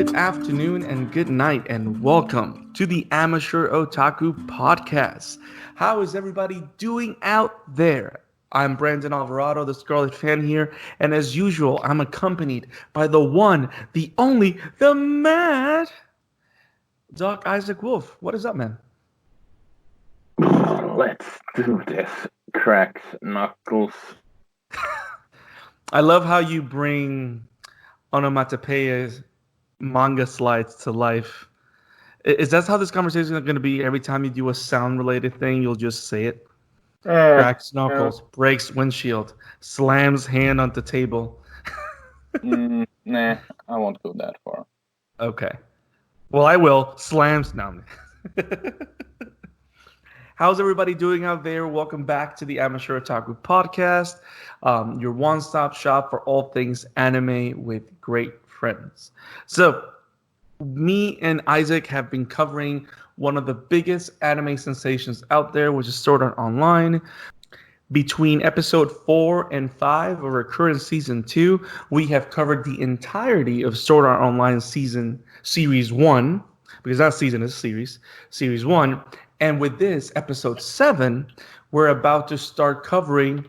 good afternoon, and good night, and welcome to the Amateur Otaku podcast. How is everybody doing out there? I'm Brandon Alvarado, the Scarlet Fan here, and as usual, I'm accompanied by the one, the only, the mad Doc Isak Wolf. What is up, man? Let's do this. Cracks, knuckles. I love how you bring onomatopoeias manga slides to life. Is that how this conversation is going to be? Every time you do a sound-related thing, you'll just say it? Cracks knuckles, breaks windshield, slams hand on the table. Nah, I won't go that far. Okay. Well, I will. Slams. No. How's everybody doing out there? Welcome back to the Amateur Otaku podcast, your one-stop shop for all things anime with great friends. So, me and Isaac have been covering one of the biggest anime sensations out there, which is Sword Art Online. Between episode 4 and 5 of our current season 2, we have covered the entirety of Sword Art Online series 1, because that season is series 1. And with this, episode 7, we're about to start covering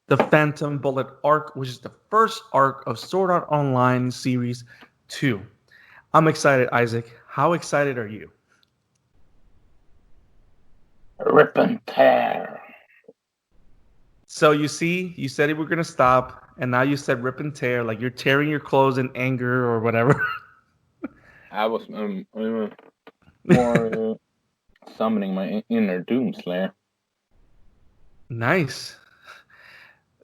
the Phantom Bullet arc, which is the first arc of Sword Art Online Series 2. I'm excited, Isaac. How excited are you? Rip and tear. So you see, you said we're going to stop, and now you said rip and tear, like you're tearing your clothes in anger or whatever. I was more summoning my inner Doomslayer. Nice.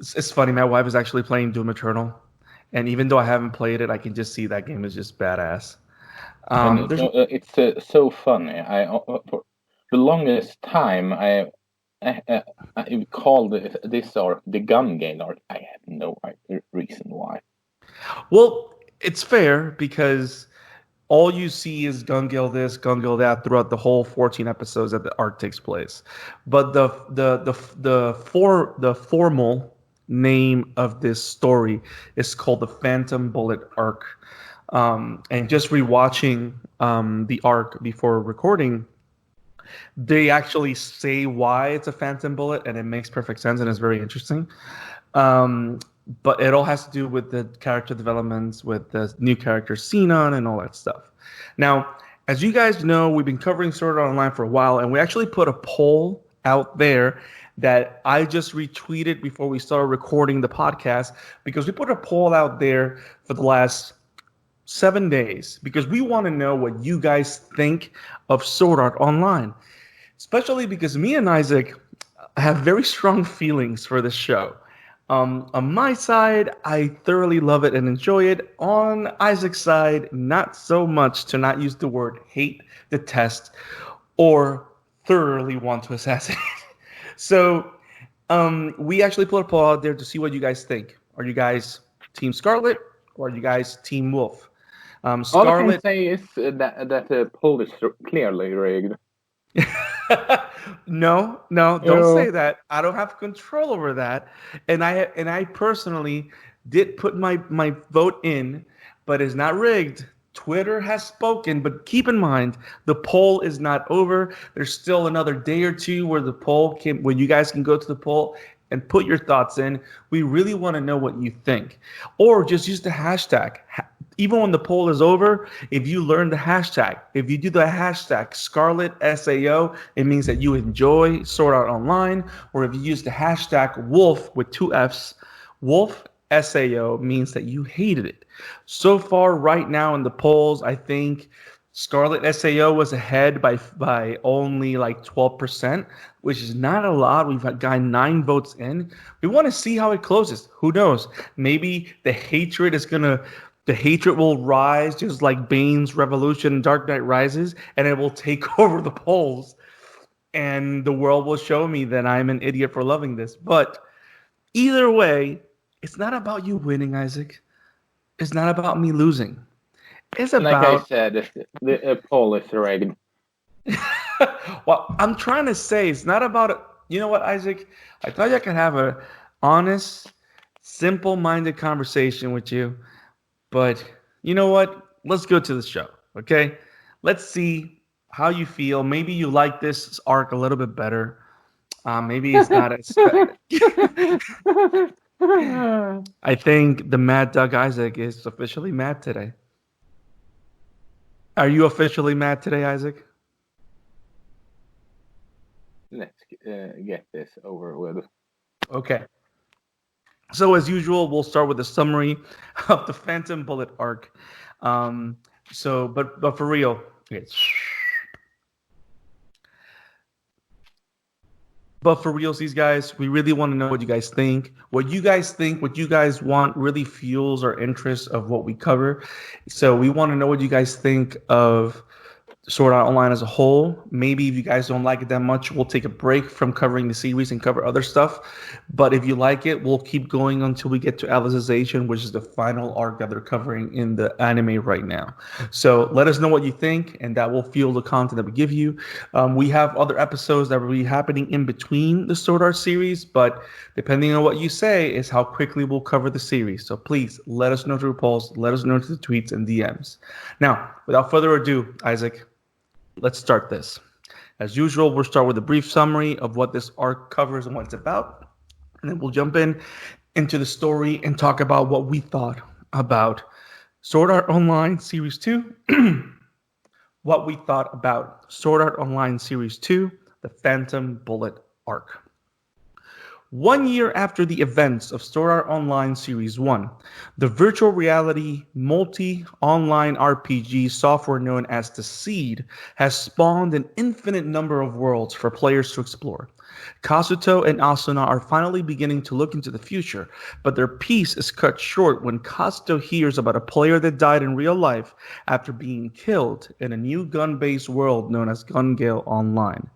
It's funny, my wife is actually playing Doom Eternal, and even though I haven't played it, I can just see that game is just badass. It's so funny. For the longest time, I called this arc the Gun Gale arc. I have no reason why. Well, it's fair because all you see is Gun Gale this, Gun Gale that throughout the whole 14 episodes that the arc takes place. But the formal name of this story is called the Phantom Bullet arc. And just rewatching the arc before recording, they actually say why it's a Phantom Bullet, and it makes perfect sense and it's very interesting. But it all has to do with the character developments, with the new character Xenon and all that stuff. Now, as you guys know, we've been covering Sword Art Online for a while, and we actually put a poll out there that I just retweeted before we started recording the podcast, because we put a poll out there for the last 7 days because we want to know what you guys think of Sword Art Online, especially because me and Isaac have very strong feelings for this show. On my side, I thoroughly love it and enjoy it. On Isaac's side, not so much, to not use the word hate, detest, or thoroughly want to assassinate. So we actually put a poll out there to see what you guys think. Are you guys Team Scarlet or are you guys Team Wolf? Scarlet... All I can say is that the poll is clearly rigged. No, don't say that. I don't have control over that, and I personally did put my vote in, but it's not rigged. Twitter has spoken, but keep in mind the poll is not over. There's still another day or two where where you guys can go to the poll and put your thoughts in. We really want to know what you think, or just use the hashtag. Even when the poll is over, if you learn the hashtag, if you do the hashtag Scarlet SAO, it means that you enjoy Sword Art Online. Or if you use the hashtag Wolf with 2 Fs, Wolf SAO means that you hated it. So far, right now in the polls, I think Scarlet SAO was ahead by only like 12%, which is not a lot. We've got 9 votes in. We want to see how it closes. Who knows? Maybe the hatred will rise, just like Bane's Revolution and Dark Knight Rises, and it will take over the polls. And the world will show me that I'm an idiot for loving this. But either way, it's not about you winning, Isaac. It's not about me losing. It's about... Like I said, the poll is rigged. Well, I'm trying to say it's not about... You know what, Isaac? I thought I could have an honest, simple-minded conversation with you. But you know what? let's go to the show. Okay, let's see how you feel. Maybe you like this arc a little bit better. Maybe it's not as. I think the Mad Doug Isaac is officially mad today. Are you officially mad today, Isaac? Let's get this over with. Okay. So as usual, we'll start with a summary of the Phantom Bullet arc. But for real, okay. But for realsies, guys, we really want to know what you guys think. What you guys want really fuels our interest of what we cover. So we want to know what you guys think of Sword Art Online as a whole. Maybe if you guys don't like it that much, we'll take a break from covering the series and cover other stuff. But if you like it, we'll keep going until we get to Alicization, which is the final arc that they're covering in the anime right now. So let us know what you think, and that will fuel the content that we give you. We have other episodes that will be happening in between the Sword Art series, but depending on what you say is how quickly we'll cover the series. So please let us know through polls, let us know through the tweets and DMs. Now, without further ado, Isaac, let's start this. As usual, we'll start with a brief summary of what this arc covers and what it's about. And then we'll jump into the story and talk about what we thought about Sword Art Online Series 2. What we thought about Sword Art Online Series 2, the Phantom Bullet arc. 1 year after the events of Sword Art Online Series 1, the virtual reality multi-online RPG software known as The Seed has spawned an infinite number of worlds for players to explore. Kazuto and Asuna are finally beginning to look into the future, but their peace is cut short when Kazuto hears about a player that died in real life after being killed in a new gun-based world known as Gun Gale Online.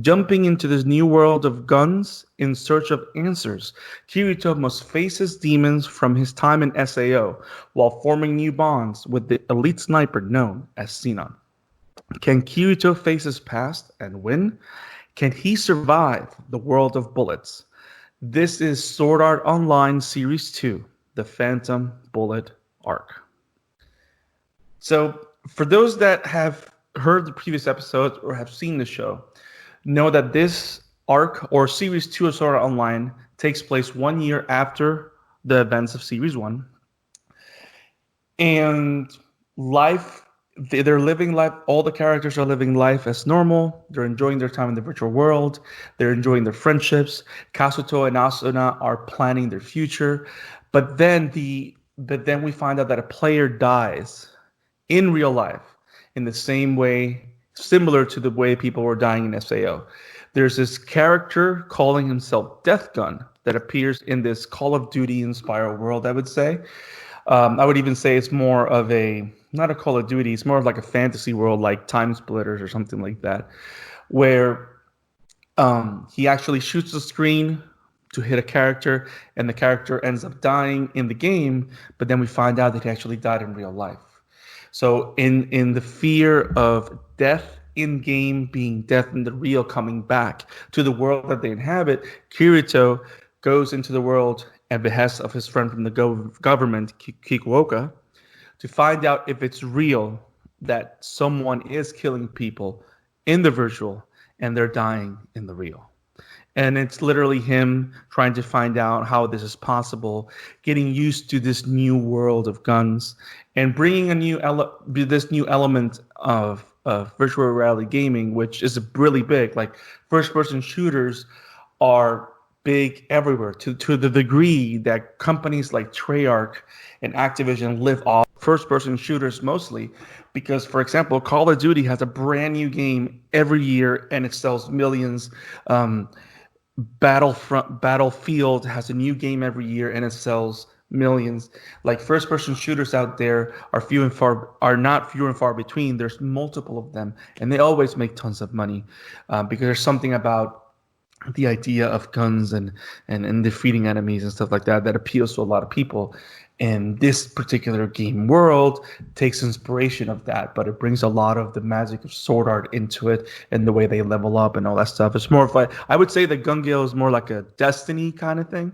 Jumping into this new world of guns in search of answers, Kirito must face his demons from his time in SAO while forming new bonds with the elite sniper known as Sinon. Can Kirito face his past and win? Can he survive the world of bullets? This is Sword Art Online Series 2, the Phantom Bullet arc. So, for those that have heard the previous episodes or have seen the show, know that this arc or Series 2 of Sword Art Online takes place 1 year after the events of Series 1. And they're living life, all the characters are living life as normal. They're enjoying their time in the virtual world. They're enjoying their friendships. Kazuto and Asuna are planning their future. But then we find out that a player dies in real life in the same way, similar to the way people were dying in SAO. There's this character calling himself Death Gun that appears in this Call of Duty inspired world, I would say. I would even say it's more of not a Call of Duty, it's more of like a fantasy world like Time Splitters or something like that, where he actually shoots the screen to hit a character and the character ends up dying in the game, but then we find out that he actually died in real life. So in the fear of death in game being death in the real coming back to the world that they inhabit, Kirito goes into the world at behest of his friend from the government, Kikuoka, to find out if it's real that someone is killing people in the virtual and they're dying in the real. And it's literally him trying to find out how this is possible, getting used to this new world of guns, and bringing this new element of virtual reality gaming, which is really big. Like first-person shooters are big everywhere to the degree that companies like Treyarch and Activision live off first-person shooters mostly. Because, for example, Call of Duty has a brand new game every year and it sells millions. Battlefield has a new game every year and it sells millions. Like first-person shooters out there are not few and far between. There's multiple of them, and they always make tons of money because there's something about the idea of guns and defeating enemies and stuff like that appeals to a lot of people. And this particular game world takes inspiration of that, but it brings a lot of the magic of sword art into it and the way they level up and all that stuff. It's more of like, I would say that Gun Gale is more like a Destiny kind of thing,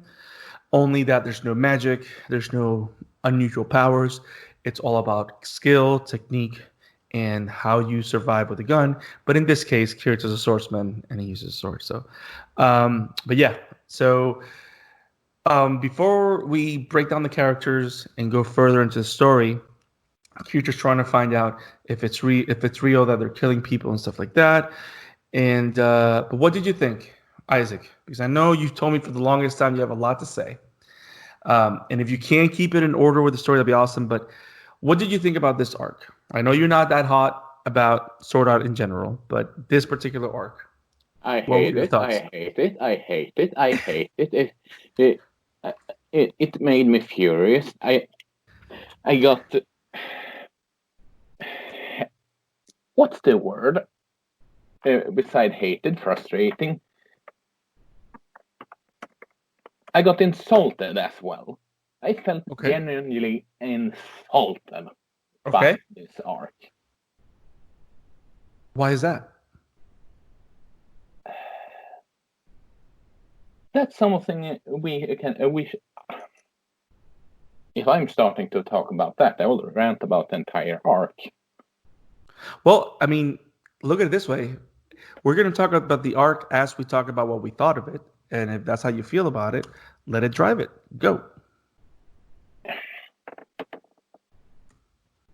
only that there's no magic, there's no unusual powers. it's all about skill, technique, and how you survive with a gun. But in this case, Kirito's a swordsman and he uses a sword. So, but yeah. So before we break down the characters and go further into the story, Kirito's trying to find out if it's real that they're killing people and stuff like that. And but what did you think, Isaac? Because I know you've told me for the longest time you have a lot to say. And if you can keep it in order with the story, that'd be awesome. But what did you think about this arc? I know you're not that hot about Sword Art in general, but this particular arc. I What were hate your it. thoughts? I hate it. I hate it. I hate it. It made me furious. I got. What's the word? Beside hated, frustrating. I got insulted as well. I felt genuinely insulted by this arc. Why is that? That's something we can. If I'm starting to talk about that, I will rant about the entire arc. Well, I mean, look at it this way. We're going to talk about the arc as we talk about what we thought of it. And if that's how you feel about it, let it drive it. Go.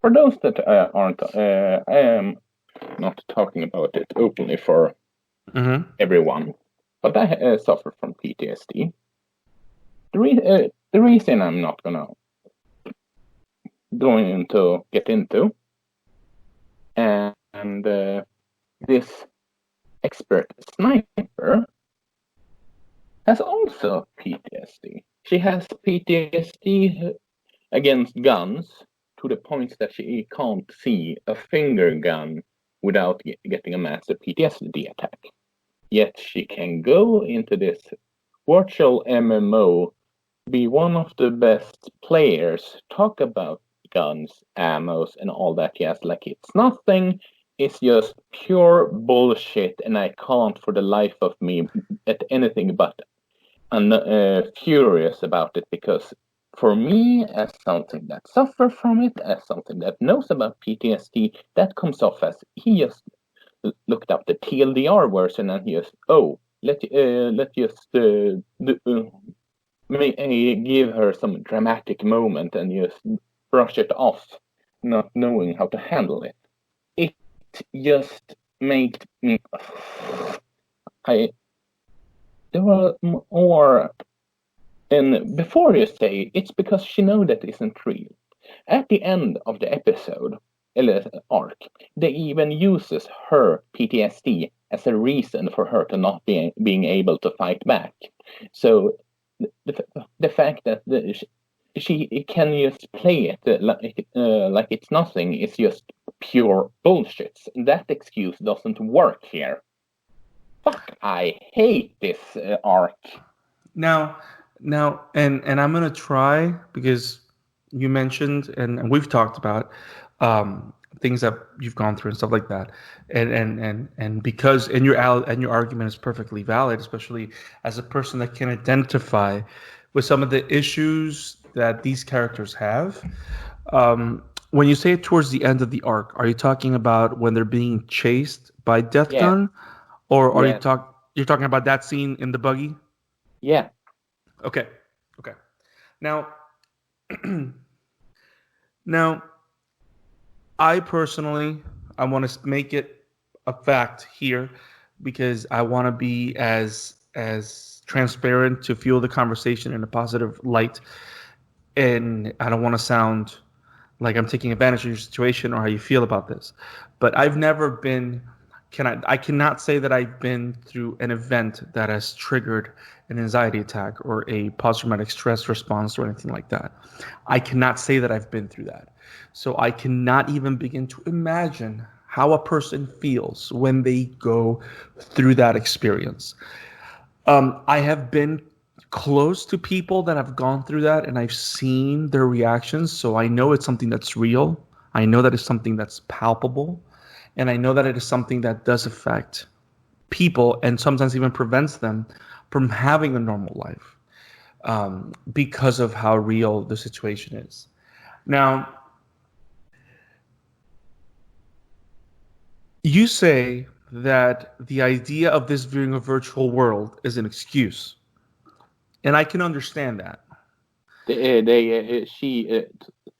For those that aren't, I am not talking about it openly for everyone, but I suffer from PTSD. The reason I'm not going to get into, and this expert sniper has also PTSD. She has PTSD against guns to the point that she can't see a finger gun without getting a massive PTSD attack. Yet she can go into this virtual MMO, be one of the best players, talk about guns, ammos, and all that jazz like it's nothing. It's just pure bullshit, and I can't for the life of me at anything but furious about it, because for me, as something that suffers from it, as something that knows about PTSD, that comes off as he just looked up the TLDR version and he just, let's just give her some dramatic moment and just brush it off, not knowing how to handle it. It just made me. There were more. And before you say, it's because she knows that isn't real. At the end of the episode, arc, they even uses her PTSD as a reason for her to not being able to fight back. So the fact that she can just play it like it's nothing is just pure bullshit. That excuse doesn't work here. Fuck, I hate this arc. Now, and I'm gonna try, because you mentioned and we've talked about things that you've gone through and stuff like that, and because your argument is perfectly valid, especially as a person that can identify with some of the issues that these characters have. When you say it towards the end of the arc, are you talking about when they're being chased by Death Gun, or are you're talking about that scene in the buggy? Yeah. Okay. Now, I personally, I want to make it a fact here, because I want to be as transparent to fuel the conversation in a positive light, and I don't want to sound like I'm taking advantage of your situation or how you feel about this. But I've never been. I cannot say that I've been through an event that has triggered an anxiety attack or a post-traumatic stress response or anything like that. I cannot say that I've been through that. So I cannot even begin to imagine how a person feels when they go through that experience. I have been close to people that have gone through that, and I've seen their reactions. So I know it's something that's real. I know that it's something that's palpable. And I know that it is something that does affect people and sometimes even prevents them from having a normal life, because of how real the situation is. Now, You say that the idea of this viewing a virtual world is an excuse, and I can understand that. She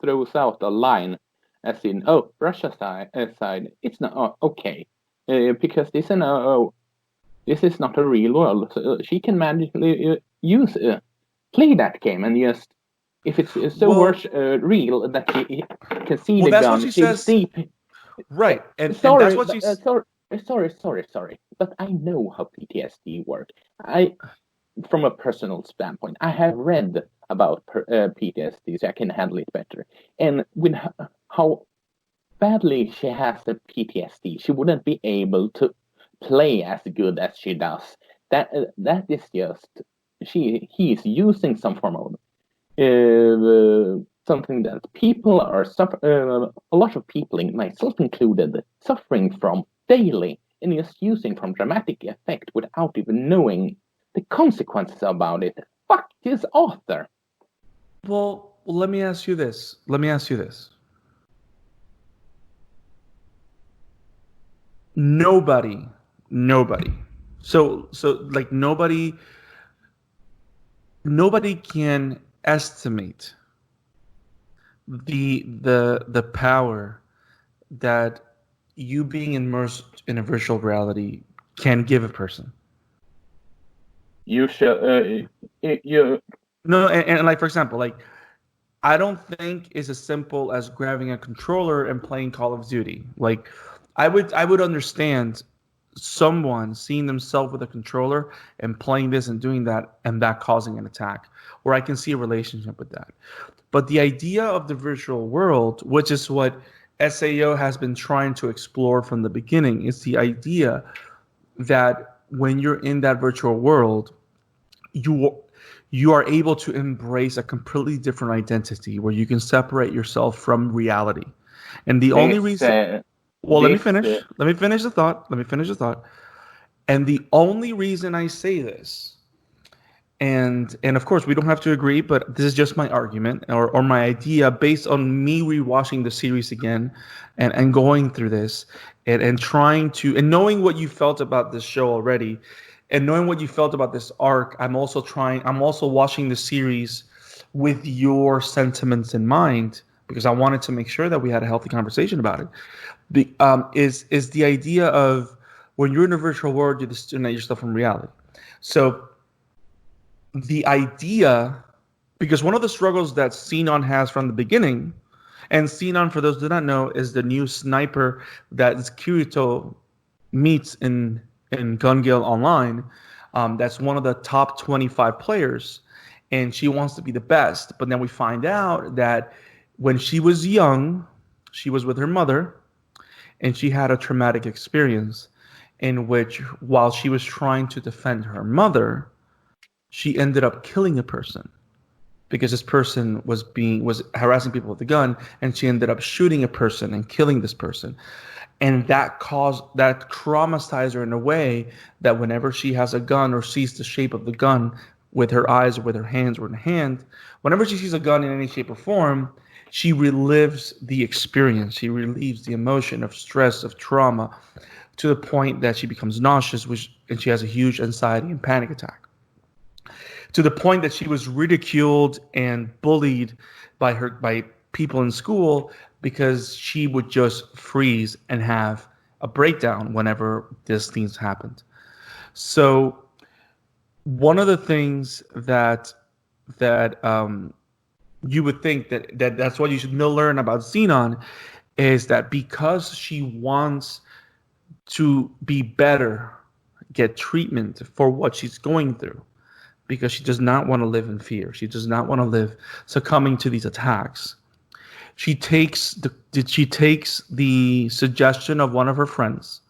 throws out a line as in, "Oh, brush aside, it's not okay, because this is not a real world." So, she can magically play that game and just if it's so Well, real that she can see well, the that's what gun, she she'll says, see. right? And that's Sorry, what but she's sorry. But I know how PTSD works. From a personal standpoint, I have read about PTSD, so I can handle it better. And with how badly she has the PTSD, she wouldn't be able to play as good as she does. That is just he's using some form of something that people are a lot of people, myself included, suffering from daily, and just using from dramatic effect without even knowing the consequences about it. Fuck this author. well, let me ask you this. Let me ask you this. Nobody, nobody. So like nobody can estimate the power that you being immersed in a virtual reality can give a person. You should. You. No, and like for example, like I don't think it's as simple as grabbing a controller and playing Call of Duty. Like I would understand someone seeing themselves with a controller and playing this and doing that and that causing an attack, where I can see a relationship with that. But the idea of the virtual world, which is what SAO has been trying to explore from the beginning, is the idea that when you're in that virtual world, you you are able to embrace a completely different identity where you can separate yourself from reality. And the only This. reason, well, let me This. finish. Let me finish the thought. Let me finish the thought. And the only reason I say this, and of course we don't have to agree, but this is just my argument or my idea based on me rewatching the series again and going through this and trying to and knowing what you felt about this show already and knowing what you felt about this arc. I'm also watching the series with your sentiments in mind because I wanted to make sure that we had a healthy conversation about it. Is the idea of when you're in a virtual world, you disconnect yourself from reality. So the idea, because one of the struggles that Xenon has from the beginning, and Xenon, for those who do not know, is the new sniper that Kirito meets in Gun Gale Online. That's one of the top 25 players, and she wants to be the best. But then we find out that when she was young, she was with her mother, and she had a traumatic experience in which, while she was trying to defend her mother, she ended up killing a person because this person was harassing people with a gun, and she ended up shooting a person and killing this person. And that traumatized her in a way that whenever she has a gun or sees the shape of the gun with her eyes or with her hands or in her hand, whenever she sees a gun in any shape or form, she relives the experience. She relieves the emotion of stress, of trauma, to the point that she becomes nauseous, and she has a huge anxiety and panic attack. To the point that she was ridiculed and bullied by people in school because she would just freeze and have a breakdown whenever these things happened. So one of the things that you would think that's what you should learn about Xenon is that because she wants to be better, get treatment for what she's going through, because she does not want to live in fear. She does not want to live succumbing to these attacks. She takes the suggestion of one of her friends,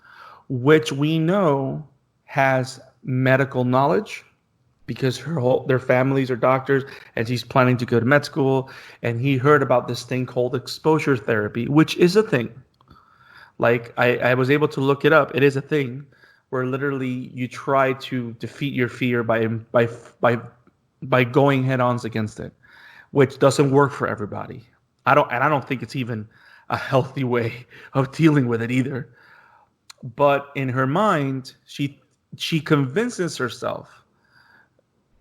which we know has medical knowledge because their families are doctors, and she's planning to go to med school. And he heard about this thing called exposure therapy, which is a thing. Like I was able to look it up. It is a thing where literally you try to defeat your fear by going head-ons against it, which doesn't work for everybody. I don't think it's even a healthy way of dealing with it either. But in her mind, she convinces herself,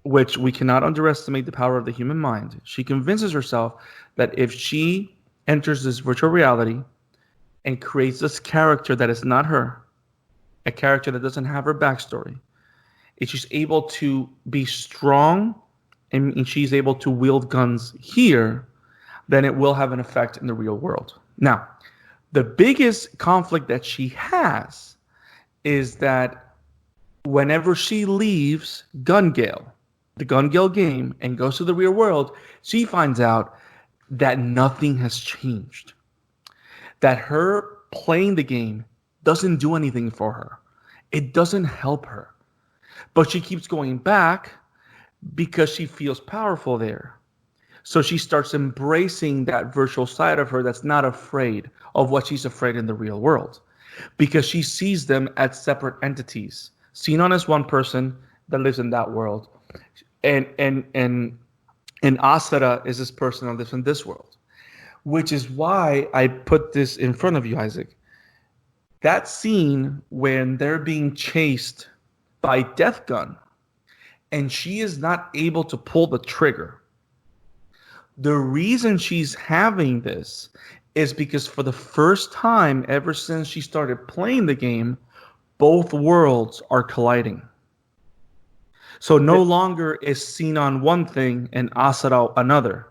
which we cannot underestimate the power of the human mind. She convinces herself that if she enters this virtual reality and creates this character that is not her, a character that doesn't have her backstory, if she's able to be strong and she's able to wield guns here, then it will have an effect in the real world. Now, the biggest conflict that she has is that whenever she leaves Gun Gale, the Gun Gale game, and goes to the real world, she finds out that nothing has changed. That her playing the game doesn't do anything for her. It doesn't help her. But she keeps going back because she feels powerful there. So she starts embracing that virtual side of her that's not afraid of what she's afraid in the real world, because she sees them as separate entities. Sinon is one person that lives in that world, and Asura is this person that lives in this world, which is why I put this in front of you, Isaac. That scene when they're being chased by Death Gun, and she is not able to pull the trigger. The reason she's having this is because for the first time ever since she started playing the game, both worlds are colliding. So no longer is Sinon one thing and Asura another.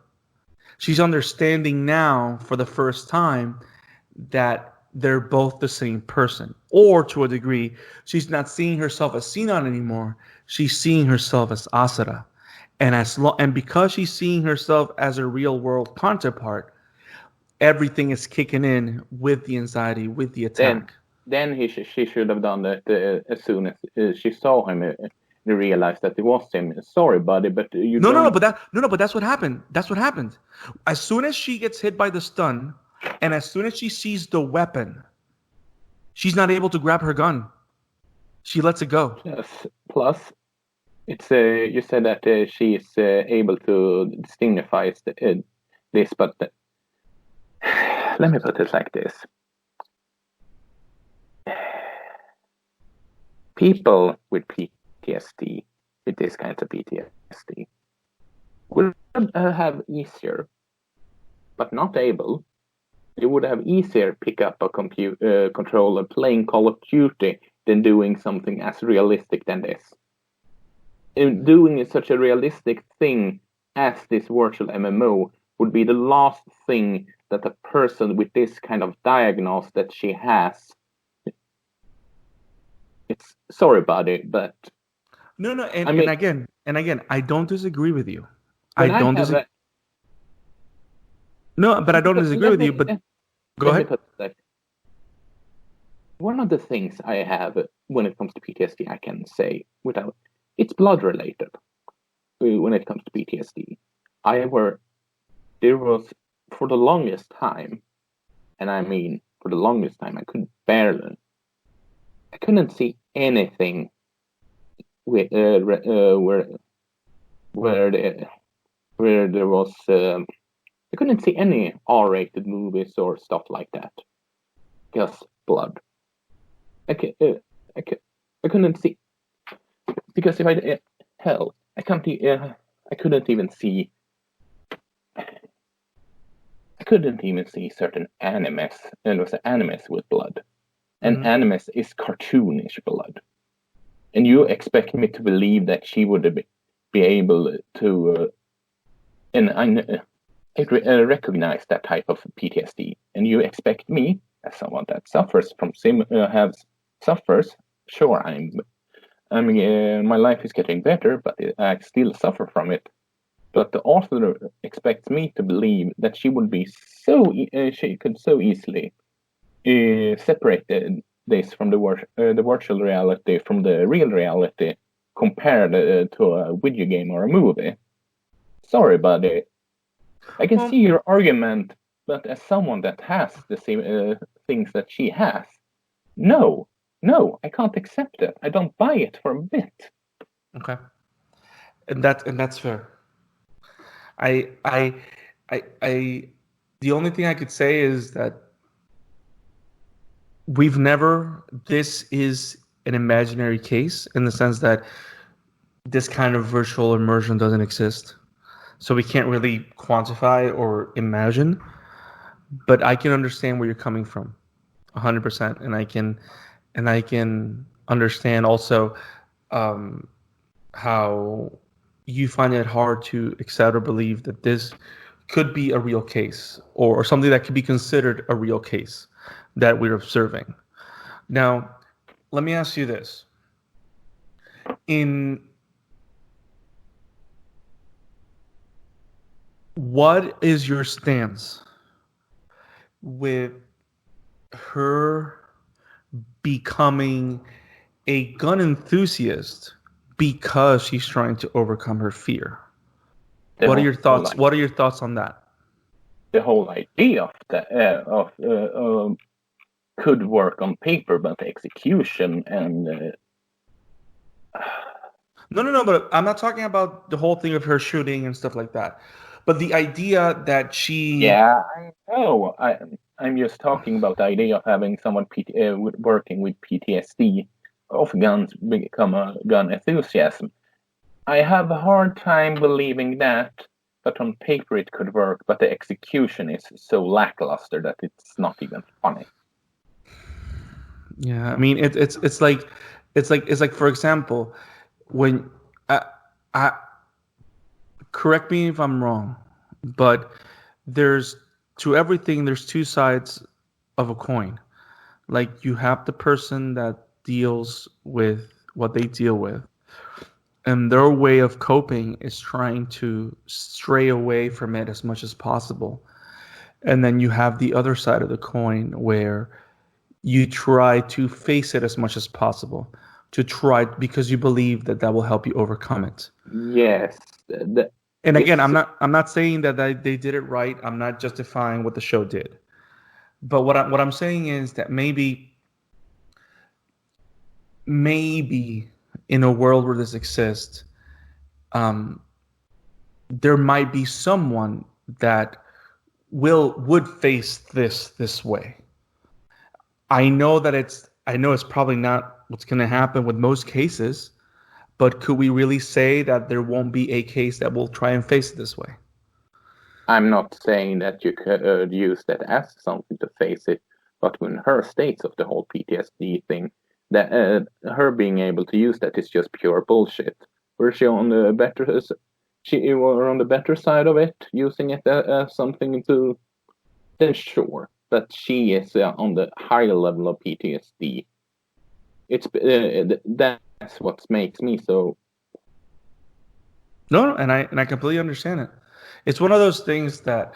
She's understanding now for the first time that they're both the same person. Or to a degree, she's not seeing herself as Sinon anymore. She's seeing herself as Asura. And because she's seeing herself as a real world counterpart, everything is kicking in with the anxiety, with the attack. Then she should have done that as soon as she saw him. Realized that it was him. Sorry, buddy, but you No, but that's what happened. That's what happened. As soon as she gets hit by the stun, and as soon as she sees the weapon, she's not able to grab her gun. She lets it go. Plus, it's you said that she is able to dignify this, but let me put it like this: people with PTSD, with this kind of PTSD, would have easier, but not able. You would have easier pick up a controller playing Call of Duty than doing something as realistic than this. Doing such a realistic thing as this virtual MMO would be the last thing that a person with this kind of diagnosis that she has. It's sorry, buddy, but no, and again, I don't disagree with you. I don't disagree. No, but I don't disagree with you. But go ahead. One of the things I have when it comes to PTSD, I can say without it's blood related. When it comes to PTSD, there was for the longest time, and I mean for the longest time, I couldn't see anything where there was. I couldn't see any R-rated movies or stuff like that. Just blood. I couldn't see, because if I couldn't even see. I couldn't even see certain animes, and it was animes with blood. And animes is cartoonish blood. And you expect me to believe that she would be able to, and I recognize that type of PTSD. And you expect me, as someone that suffers from suffers. Sure, my life is getting better, but I still suffer from it. But the author expects me to believe that she would be she could so easily separate this from the virtual reality from the real reality, compared to a video game or a movie. Sorry, buddy. I can see your argument, but as someone that has the same things that she has, no, I can't accept it. I don't buy it for a bit. Okay, and that's fair. I the only thing I could say is that this is an imaginary case in the sense that this kind of virtual immersion doesn't exist. So we can't really quantify or imagine, but I can understand where you're coming from 100%. And I can understand also how you find it hard to accept or believe that this could be a real case or something that could be considered a real case that we're observing. Now, let me ask you this. What is your stance with her becoming a gun enthusiast because she's trying to overcome her fear? What are your thoughts? What are your thoughts on that? The whole idea of that could work on paper, but the execution and No. But I'm not talking about the whole thing of her shooting and stuff like that. But the idea that she... Yeah, I know. I'm just talking about the idea of having someone working with PTSD of guns become a gun enthusiasm. I have a hard time believing that, but on paper it could work, but the execution is so lackluster that it's not even funny. Yeah, I mean it's like for example, when I correct me if I'm wrong, but there's to everything there's two sides of a coin. Like you have the person that deals with what they deal with, and their way of coping is trying to stray away from it as much as possible. And then you have the other side of the coin where you try to face it as much as possible, to try because you believe that that will help you overcome it. Yes. And again, I'm not saying that they did it right. I'm not justifying what the show did. But what I'm saying is that maybe in a world where this exists, there might be someone that would face this way. I know it's probably not what's going to happen with most cases, but could we really say that there won't be a case that will try and face it this way? I'm not saying that you could use that as something to face it, but when her states of the whole PTSD thing, that her being able to use that is just pure bullshit. Were she on the better side of it, using it as something to? Then sure, but she is on the higher level of PTSD. It's that's what makes me so. No, and I completely understand it. It's one of those things that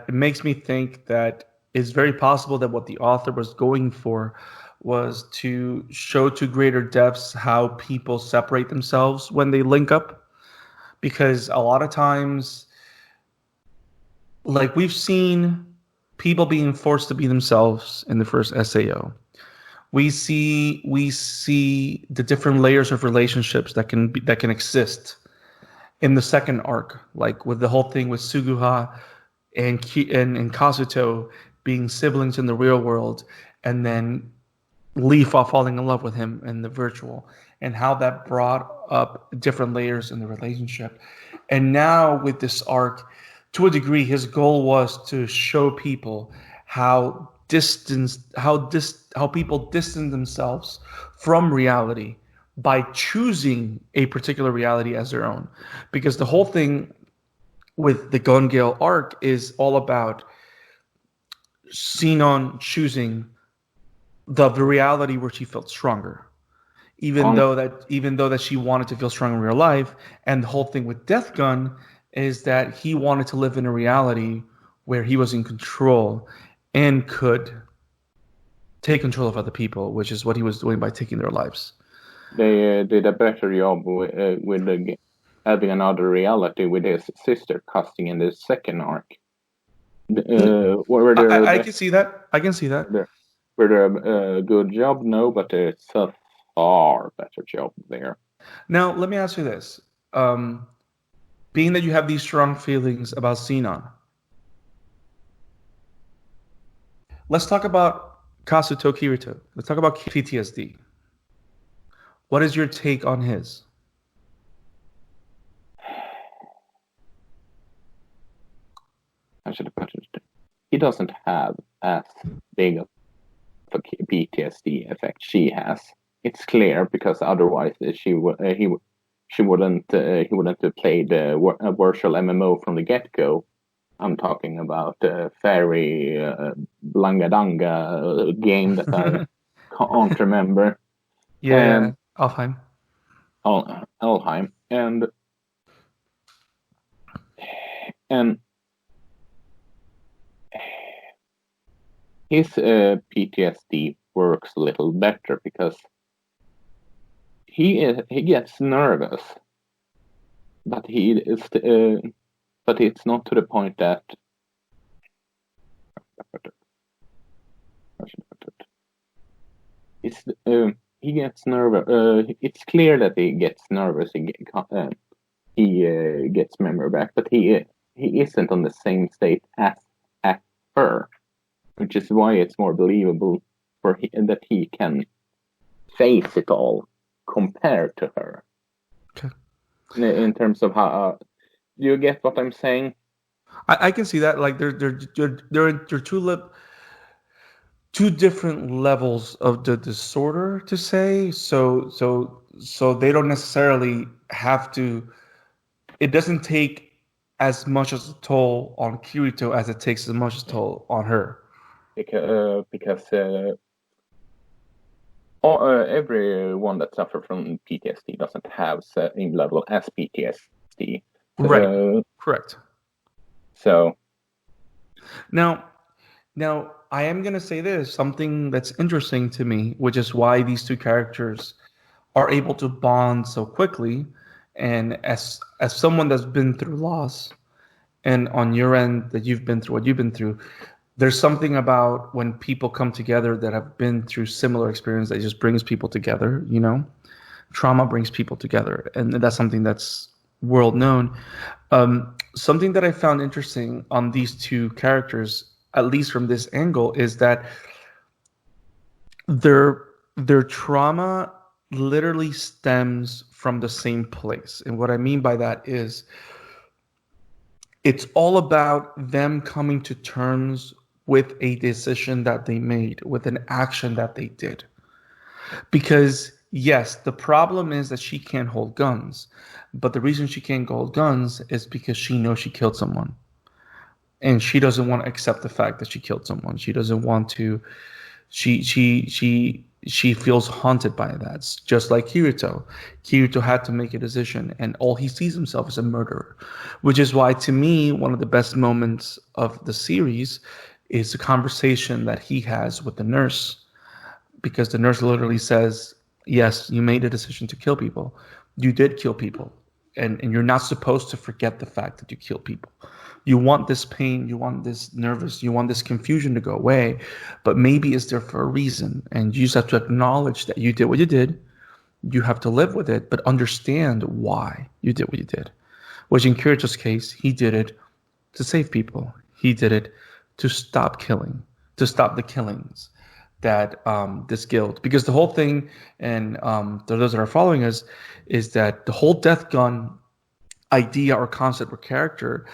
makes me think that it's very possible that what the author was going for was to show to greater depths how people separate themselves when they link up, because a lot of times, like we've seen people being forced to be themselves in the first SAO. We see the different layers of relationships that can exist in the second arc, like with the whole thing with Suguha and Kazuto being siblings in the real world, and then Leaf falling in love with him in the virtual, and how that brought up different layers in the relationship. And now with this arc, to a degree, his goal was to show people how people distance themselves from reality by choosing a particular reality as their own. Because the whole thing with the Gun Gale arc is all about Sinon choosing the reality where she felt stronger, even though that she wanted to feel strong in real life. And the whole thing with Death Gun is that he wanted to live in a reality where he was in control and could take control of other people, which is what he was doing by taking their lives. They did a better job with having another reality with his sister casting in the second arc. I can see that. I can see that. Were they a good job? No, but it's a far better job there. Now, let me ask you this. Being that you have these strong feelings about Sinon, let's talk about Kasuto Kirito. Let's talk about PTSD. What is your take on his? I should have put it. He doesn't have as big of a PTSD effect she has. It's clear because otherwise he wouldn't have played a virtual MMO from the get-go. I'm talking about Fairy Blangadanga game that I can't remember. Yeah, Alfheim. Alheim and his PTSD works a little better because he gets nervous, but but it's not to the point that he gets nervous. It's clear that he gets nervous. He gets memory back, but he isn't on the same state as her, which is why it's more believable that he can face it all compared to her. Okay. In terms of how, do you get what I'm saying? I can see that. Like they're two different levels of the disorder to say. So they don't necessarily have to. It doesn't take as much as a toll on Kirito as it takes as much as a toll on her. Because everyone that suffers from PTSD doesn't have same level as PTSD. Right. Correct. So now I am gonna say this, something that's interesting to me, which is why these two characters are able to bond so quickly. And as someone that's been through loss, and on your end that you've been through what you've been through, there's something about when people come together that have been through similar experience that just brings people together, you know? Trauma brings people together, and that's something that's world known. Something that I found interesting on these two characters, at least from this angle, is that their trauma literally stems from the same place. And what I mean by that is it's all about them coming to terms with a decision that they made, with an action that they did. Because yes, the problem is that she can't hold guns, but the reason she can't hold guns is because she knows she killed someone. And she doesn't want to accept the fact that she killed someone. She doesn't want to she feels haunted by that. It's just like Kirito. Kirito had to make a decision, and all he sees himself as a murderer, which is why, to me, one of the best moments of the series is the conversation that he has with the nurse, because the nurse literally says, "Yes, you made a decision to kill people. You did kill people, and you're not supposed to forget the fact that you killed people. You want this pain, you want this nervous, you want this confusion to go away, but maybe it's there for a reason, and you just have to acknowledge that you did what you did. You have to live with it, but understand why you did what you did." Which in Kirito's case, he did it to save people. He did it to stop killing, to stop the killings that this guild, because the whole thing, and those that are following us, is that the whole death gun idea or concept or character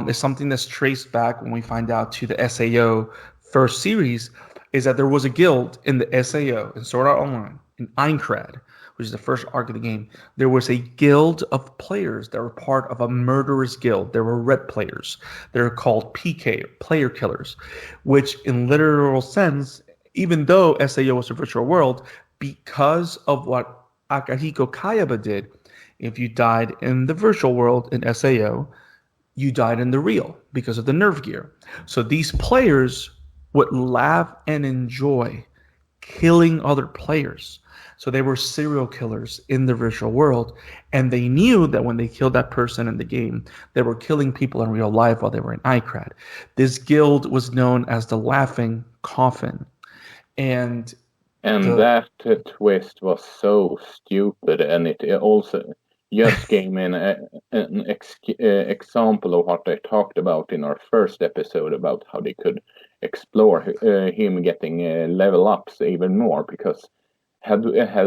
is something that's traced back when we find out to the SAO first series, is that there was a guild in the SAO, in Sword Art Online, in Aincrad, which is the first arc of the game. There was a guild of players that were part of a murderous guild. There were red players. They're called PK, player killers, which in literal sense, even though SAO was a virtual world, because of what Akahiko Kayaba did, if you died in the virtual world in SAO, you died in the real because of the nerve gear. So these players would laugh and enjoy killing other players. So they were serial killers in the virtual world, and they knew that when they killed that person in the game, they were killing people in real life while they were in ICRAD. This guild was known as the Laughing Coffin. And that twist was so stupid, and it also just gave me an example of what I talked about in our first episode about how they could explore him getting level ups even more, because had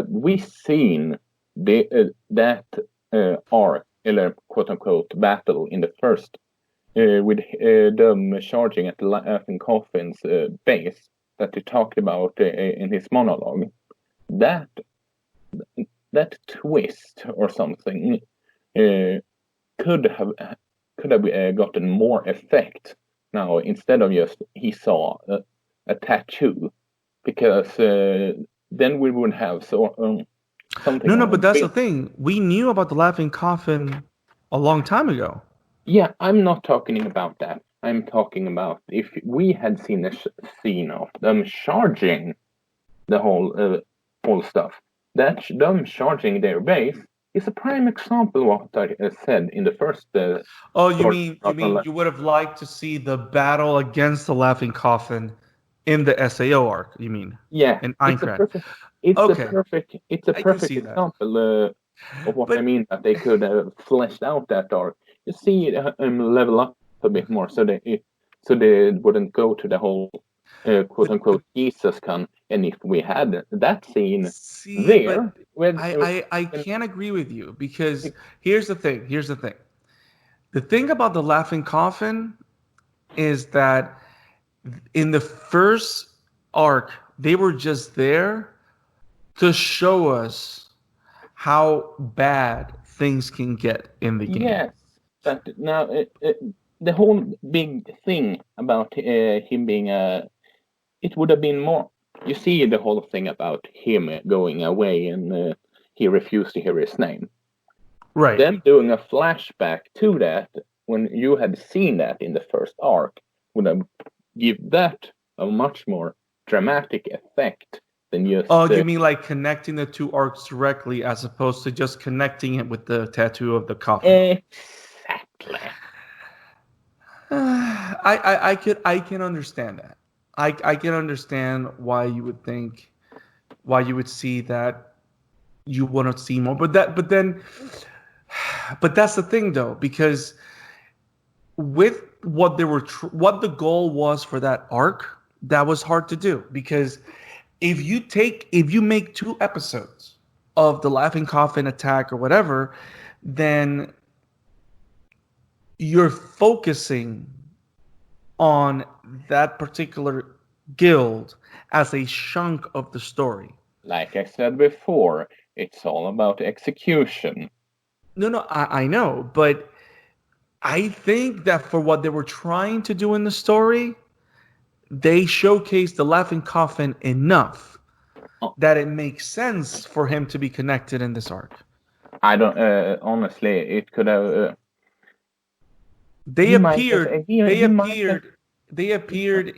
we seen that arc, or quote unquote battle in the first, with them charging at the Laughing Coffin's base that he talked about in his monologue, that twist or something could have gotten more effect now, instead of just he saw a tattoo, because then we would have something. No, but that's the thing. We knew about the Laughing Coffin a long time ago. Yeah, I'm not talking about that. I'm talking about if we had seen a scene of them charging the whole stuff. That them charging their base is a prime example of what I said in the first. You mean you would have liked to see the battle against the Laughing Coffin in the SAO arc? You mean? Yeah, in Aincrad. It's a perfect example of what But, I mean, that they could have fleshed out that arc. You see level up a bit more, so they wouldn't go to the whole quote unquote Jesus con. And if we had that scene I can't agree with you, because here's the thing. The thing about the Laughing Coffin is that in the first arc, they were just there to show us how bad things can get in the game. Yes, but now the whole big thing about him being it would have been more. You see the whole thing about him going away, and he refused to hear his name. Right. Them doing a flashback to that when you had seen that in the first arc would have give that a much more dramatic effect than just. Oh, you mean like connecting the two arcs directly, as opposed to just connecting it with the tattoo of the coffin? Exactly. I can understand that. I can understand why you would see that you want to see more, but that's the thing though, because with what what the goal was for that arc, that was hard to do, because if you make 2 episodes of the Laughing Coffin attack or whatever, then you're focusing on that particular guild as a chunk of the story. Like I said before, it's all about execution. No, I know, but I think that for what they were trying to do in the story, they showcased the Laughing Coffin enough that it makes sense for him to be connected in this arc. I don't honestly, it could have. They appeared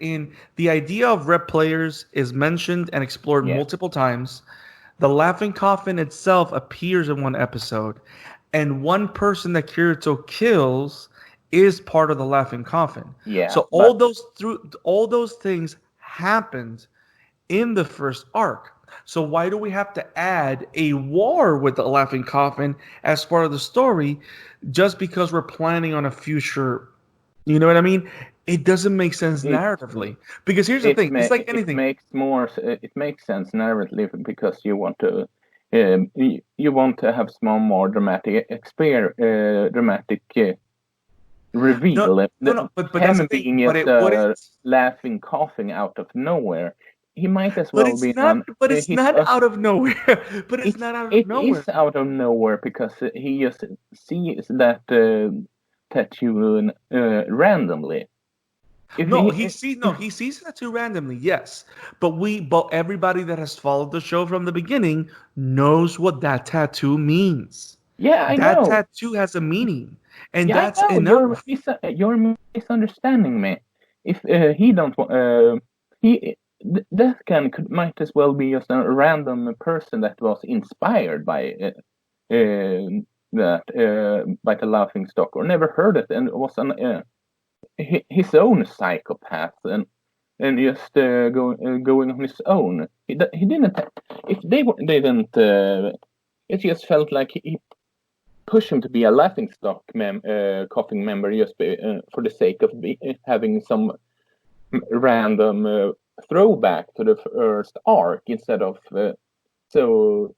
in the idea of rep players is mentioned and explored multiple times. The Laughing Coffin itself appears in one episode, and one person that Kirito kills is part of the Laughing Coffin. Yeah. So all those things happened in the first arc. So why do we have to add a war with the Laughing Coffin as part of the story, just because we're planning on a future? You know what I mean? It doesn't make sense narratively. Because here's the thing: it's like anything. It makes sense narratively because you want to have some more dramatic reveal. But that's the thing. Laughing, coughing out of nowhere. He might as well be. But it's not out of nowhere. But it's not out of nowhere. It is out of nowhere because he just sees that tattoo randomly. He sees the tattoo randomly. Yes, but everybody that has followed the show from the beginning knows what that tattoo means. Yeah, I know. That tattoo has a meaning, and that's enough. You're misunderstanding me. If he don't, that might as well be just a random person that was inspired by by the Laughing Stock, or never heard it, and was his own psychopath, and just going on his own. He didn't. If they didn't, it just felt like he pushed him to be a Laughing Stock coughing member just for the sake of having some random throwback to the first arc instead of so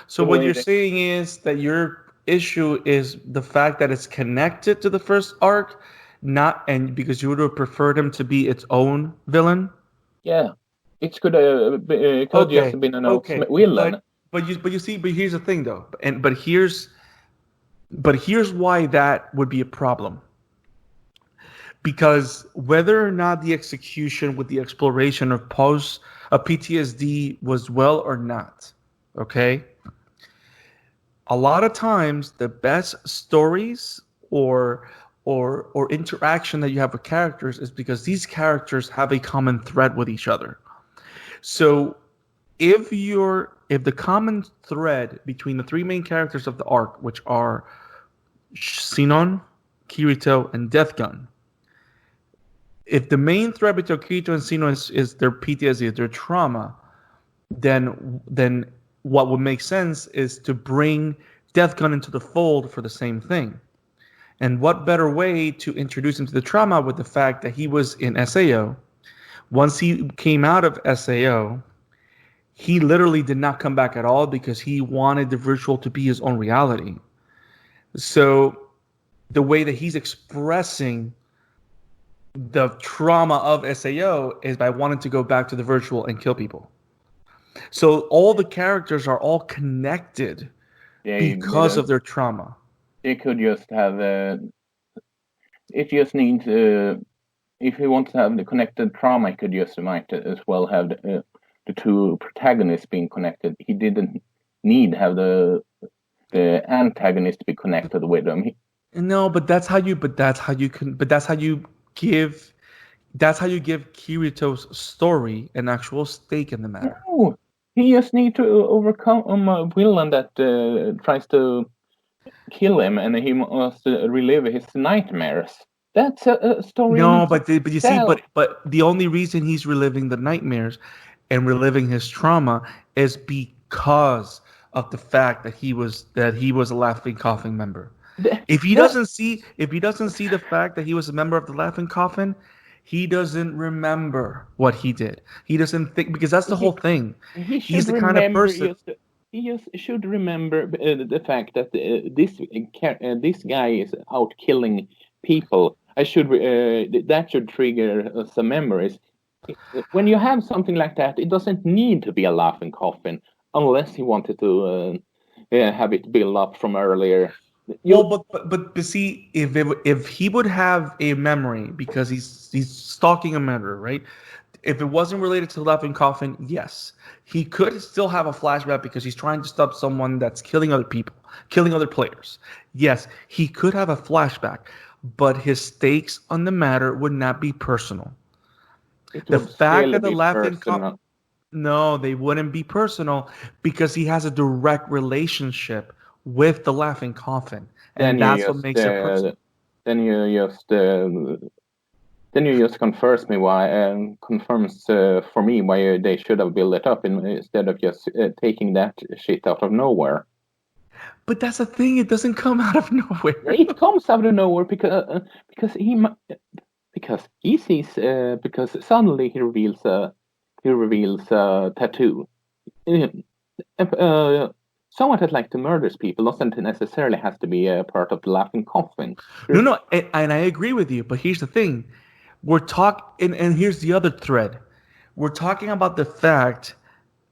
So the what way you're they saying is that your issue is the fact that it's connected to the first arc, not and because you would have preferred him to be its own villain. yeah it could just Okay, have been an okay, villain. but you see, but here's the thing though, and but here's why that would be a problem. Because whether or not the execution with the exploration of PTSD was well or not, okay, a lot of times the best stories or interaction that you have with characters is because these characters have a common thread with each other. So if the common thread between the three main characters of the arc, which are Sinon, Kirito, and Death Gun, if the main thread between Kirito and Sinon is their PTSD, their trauma, then what would make sense is to bring Death Gun into the fold for the same thing. And what better way to introduce him to the trauma with the fact that he was in SAO? Once he came out of SAO, he literally did not come back at all because he wanted the virtual to be his own reality. So the way that he's expressing the trauma of SAO is by wanting to go back to the virtual and kill people. So all the characters are all connected They because of didn't. their trauma. They could just have it just needs if he wants to have the connected trauma, he could just might as well have the two protagonists being connected. He didn't need have the antagonist be connected with them. No, but that's how you. But that's how you can. But that's how you give. That's how you give Kirito's story an actual stake in the matter. No, he just need to overcome a villain that tries to kill him, and he must relive his nightmares. That's a story in No, but you see, itself. but the only reason he's reliving the nightmares and reliving his trauma is because of the fact that he was a Laughing Coffin member. If he That doesn't see if he doesn't see the fact that he was a member of the Laughing Coffin, he doesn't remember what he did. He doesn't think because that's the whole he thing. he He's should the kind of remember person. just he just should remember the fact that this guy is out killing people. I should that should trigger some memories. When you have something like that, it doesn't need to be a laughing coffin unless he wanted to have it build up from earlier. Well, You but see, if he would have a memory because he's stalking a murderer, right? If it wasn't related to the Laughing Coffin, yes, he could still have a flashback because he's trying to stop someone that's killing other people, killing other players. Yes, he could have a flashback, but his stakes on the matter would not be personal. it The would fact still that the be Laughing Coffin, personal. no, they wouldn't be personal because he has a direct relationship with the Laughing Coffin, Then and you that's what just makes it personal. then you just then you just confirms me why confirms for me why they should have built it up instead of just taking that shit out of nowhere. But that's the thing; it doesn't come out of nowhere. It comes out of nowhere because because he sees because suddenly he reveals a tattoo. Uh, Someone that like to murders people doesn't necessarily have to be a part of the laughing coffin. No, There's no, and I agree with you. But here's the thing: and here's the other thread. We're talking about the fact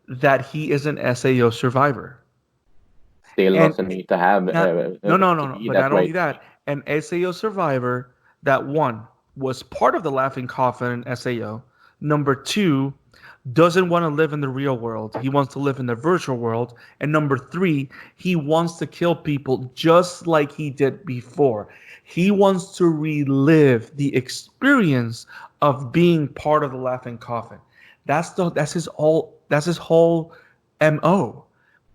that he is an SAO survivor, still and doesn't need to have not no, no, to no, no. be But that not only way. that, an SAO survivor that one was part of the Laughing Coffin in SAO. Number two, doesn't want to live in the real world. He wants to live in the virtual world. And number three, he wants to kill people just like he did before. He wants to relive the experience of being part of the Laughing Coffin. That's his whole MO.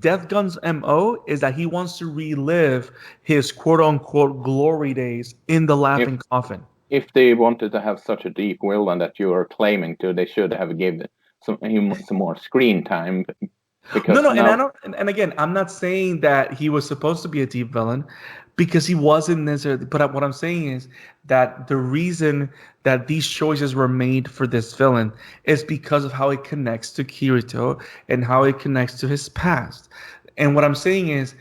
Death Gun's MO is that he wants to relive his quote unquote glory days in the If Laughing Coffin. if they wanted to have such a deep villain that you are claiming to, they should have given him some more screen time No, because no, and I now don't. And again, I'm not saying that he was supposed to be a deep villain, because he wasn't necessarily. But what I'm saying is that the reason that these choices were made for this villain is because of how it connects to Kirito and how it connects to his past. And what I'm saying is,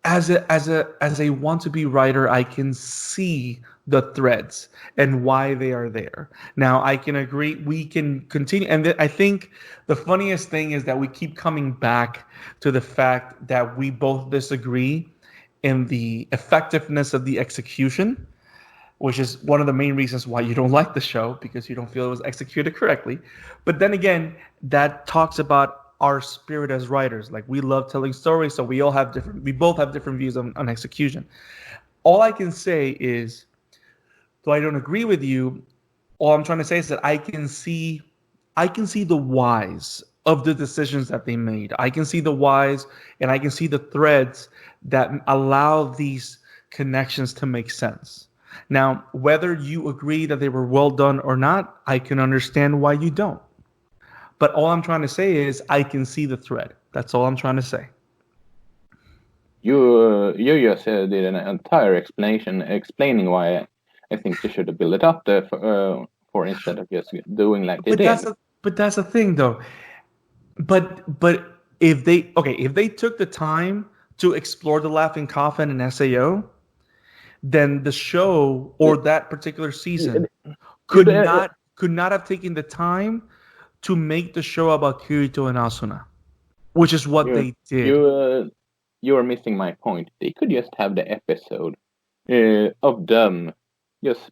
as a want to be writer, I can see the threads and why they are there. Now I can agree we can continue, and I think the funniest thing is that we keep coming back to the fact that we both disagree in the effectiveness of the execution, which is one of the main reasons why you don't like the show, because you don't feel it was executed correctly. But then again, that talks about our spirit as writers. Like, we love telling stories, so we both have different views on execution. All I can say is, though I don't agree with you, all I'm trying to say is that I can see the whys of the decisions that they made. I can see the whys, and I can see the threads that allow these connections to make sense. Now, whether you agree that they were well done or not, I can understand why you don't. But all I'm trying to say is I can see the thread. That's all I'm trying to say. You just did an entire explanation explaining why I think they should have built it up there for instead of just doing like they did. But that's the thing, though. But if they took the time to explore the Laughing Coffin and SAO, then the show or that particular season could not have taken the time to make the show about Kirito and Asuna, which is what they did. You are missing my point. They could just have the episode of them just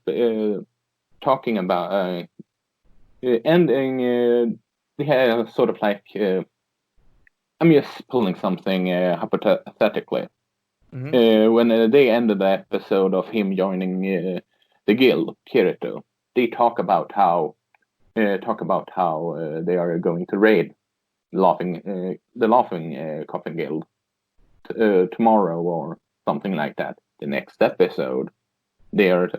talking about ending. They have sort of like I'm just pulling something hypothetically. Mm-hmm. When they ended the episode of him joining the guild, Kirito, they talk about how they are going to raid the Laughing Coffin Guild tomorrow or something like that. The next episode, they are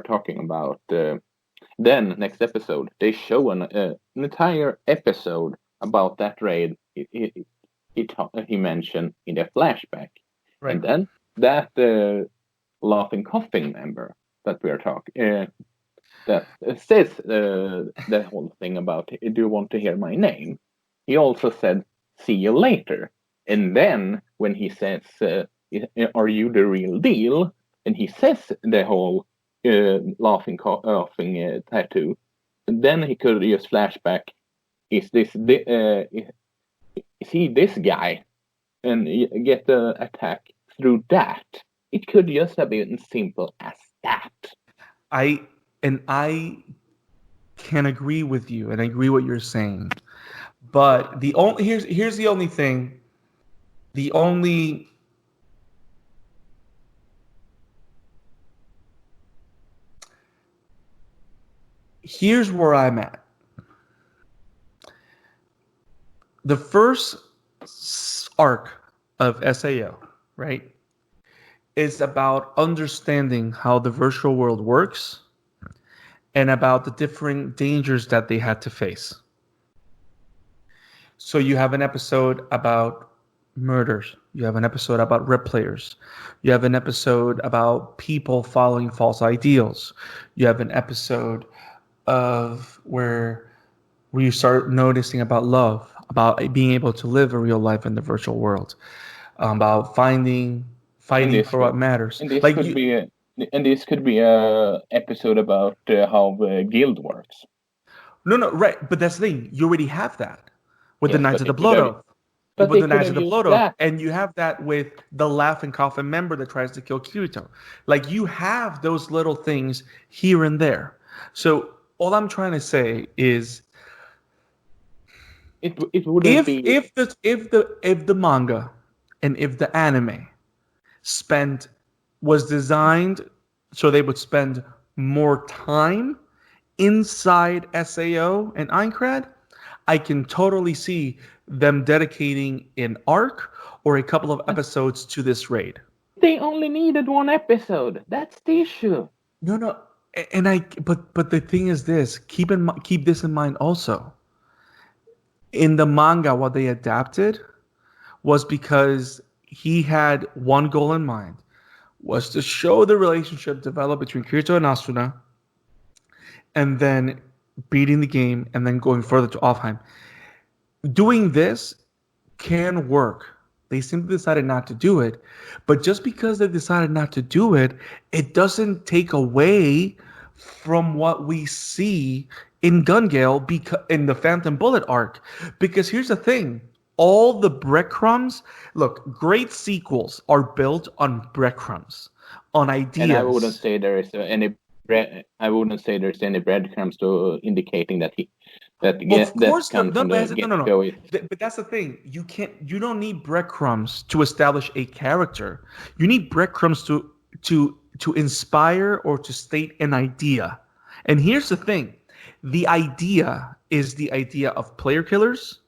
talking about. Then next episode, they show an entire episode about that raid. He mentioned in the flashback, right. And then that Laughing Coffin member that we are talking that says the whole thing about, do you want to hear my name? He also said, see you later. And then when he says, are you the real deal? And he says the whole laughing tattoo. And then he could just flashback, is he this guy? And get the attack through that. It could just have been simple as that. I can agree with you, and I agree what you're saying. But here's the only thing. Here's where I'm at. The first arc of SAO, right, is about understanding how the virtual world works and about the different dangers that they had to face. So you have an episode about murders. You have an episode about rip players. You have an episode about people following false ideals. You have an episode of where you start noticing about love, about being able to live a real life in the virtual world, about fighting for what matters. And this could be a episode about how the guild works. No, right. But that's the thing. You already have that with the Knights of the Blood Oath. With the Knights of the Blood Oath, and you have that with the Laughing Coffin member that tries to kill Kirito. Like, you have those little things here and there. So all I'm trying to say is, it wouldn't be if the manga and if the anime was designed so they would spend more time inside SAO and Aincrad, I can totally see them dedicating an arc or a couple of episodes to this raid. They only needed one episode. That's the issue. No, but the thing is this: keep this in mind also. In the manga, what they adapted was because he had one goal in mind, was to show the relationship develop between Kirito and Asuna, and then beating the game, and then going further to Offheim. Doing this can work. They simply decided not to do it. But just because they decided not to do it, it doesn't take away from what we see in Gun Gale in the Phantom Bullet arc. Because here's the thing. All the breadcrumbs, look, great sequels are built on breadcrumbs, on ideas. And I wouldn't say there's any breadcrumbs to indicating that he that Well, of that course, comes from the no. But that's the thing. You don't need breadcrumbs to establish a character. You need breadcrumbs to inspire or to state an idea. And here's the thing. The idea is the idea of player killers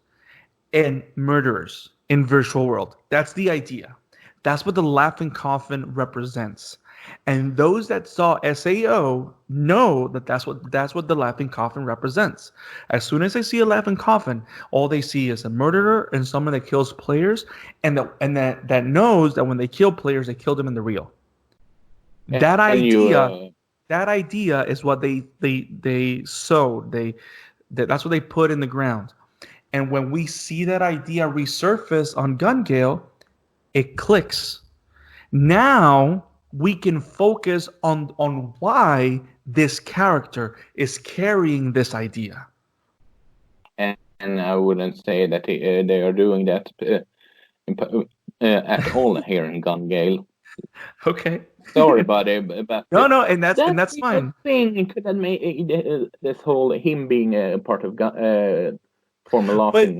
and murderers in virtual world. That's the idea. That's what the Laughing Coffin represents. And those that saw SAO know that that's what the Laughing Coffin represents. As soon as they see a Laughing Coffin, all they see is a murderer and someone that kills players, and that knows that when they kill players, they kill them in the real. That idea is what they sowed. That's what they put in the ground. And when we see that idea resurface on Gun Gale, it clicks. Now we can focus on why this character is carrying this idea. And I wouldn't say that they are doing that at all here in Gun Gale. Okay. Sorry, buddy, but no, and that's fine. Thing could have made this whole him being a part of former laughing.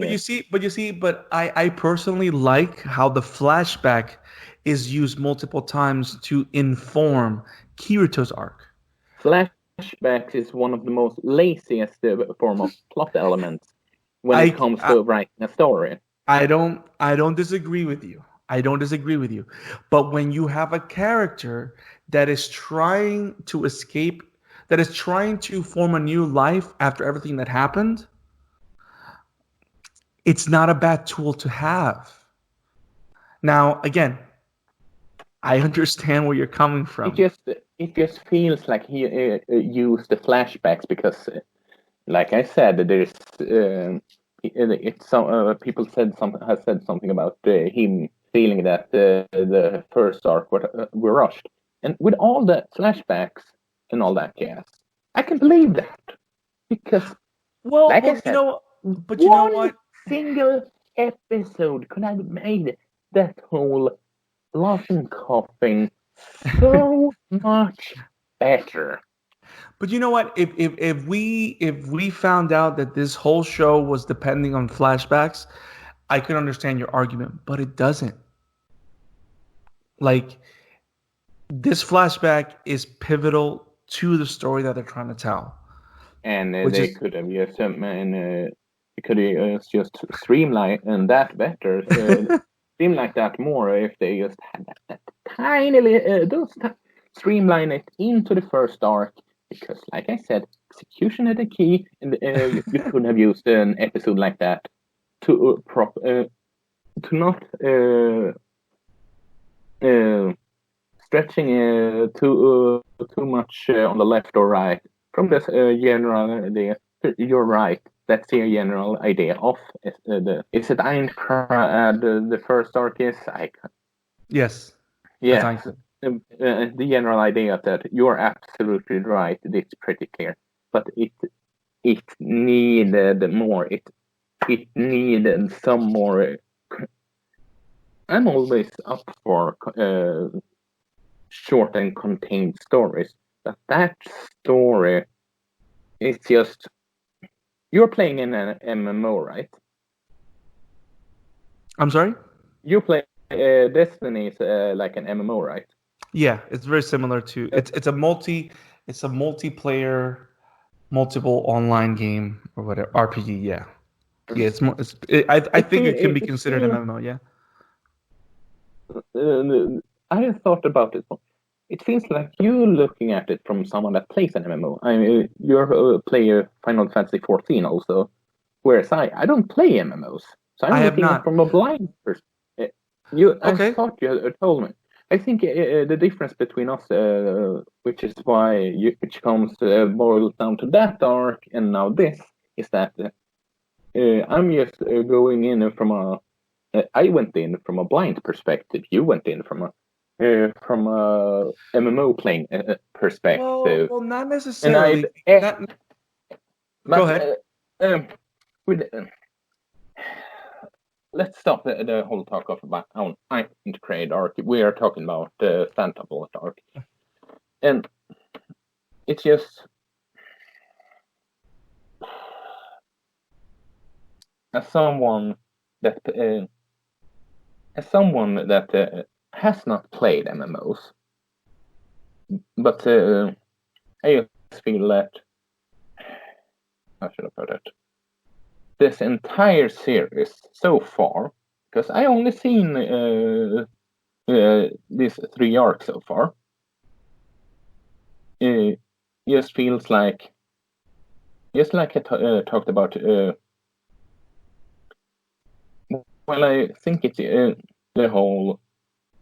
But I personally like how the flashback is used multiple times to inform Kirito's arc. Flashbacks is one of the most laziest form of plot elements when it comes to writing a story. I don't disagree with you. But when you have a character that is trying to escape, that is trying to form a new life after everything that happened, it's not a bad tool to have. Now, again, I understand where you're coming from. It just feels like he used the flashbacks because, like I said, there's people have said something about him feeling that the first arc were rushed, and with all the flashbacks and all that jazz, I can believe that because, I said, you know what? Single episode could have made that whole laughing coughing so much better. But you know what? If we found out that this whole show was depending on flashbacks, I could understand your argument, but it doesn't. Like, this flashback is pivotal to the story that they're trying to tell. And they could have used them, and they could have just streamlined that better. Streamline that more if they just had that tiny streamline it into the first arc. Because, like I said, execution is the key, and you could have used an episode like that to not stretching too much on the left or right. From this general idea, you're right. That's the general idea of is it Einkrad the first arc is? Yes. Yeah. The general idea that you're absolutely right. It's pretty clear, but it needed more. It needed some more. I'm always up for short and contained stories, but that story is just. You're playing in an MMO, right? I'm sorry? You play Destiny is like an MMO, right? Yeah, it's very similar to it's a multiplayer, multiple online game or whatever RPG. Yeah, it's more. I think it can be considered an MMO. Yeah. I have thought about it. It feels like you looking at it from someone that plays an MMO. I mean, you're a player Final Fantasy 14 also, whereas I don't play MMOs, so I'm looking at it from a blind person. I Okay. thought you had told me. I think the difference between us, which is why which comes boils down to that arc and now this, is that I'm just going in from a. I went in from a blind perspective. You went in from a MMO playing perspective, Well, not and I. necessarily. Not. Go But ahead. with let's stop the whole talk of about I integrate arc. We are talking about the Thunderbolt arc, and it's just as someone that has not played MMOs, but I just feel that how should I put it? This entire series so far, because I only seen these 3 arcs so far. Just feels like, just like I talked about. Well, I think it's the whole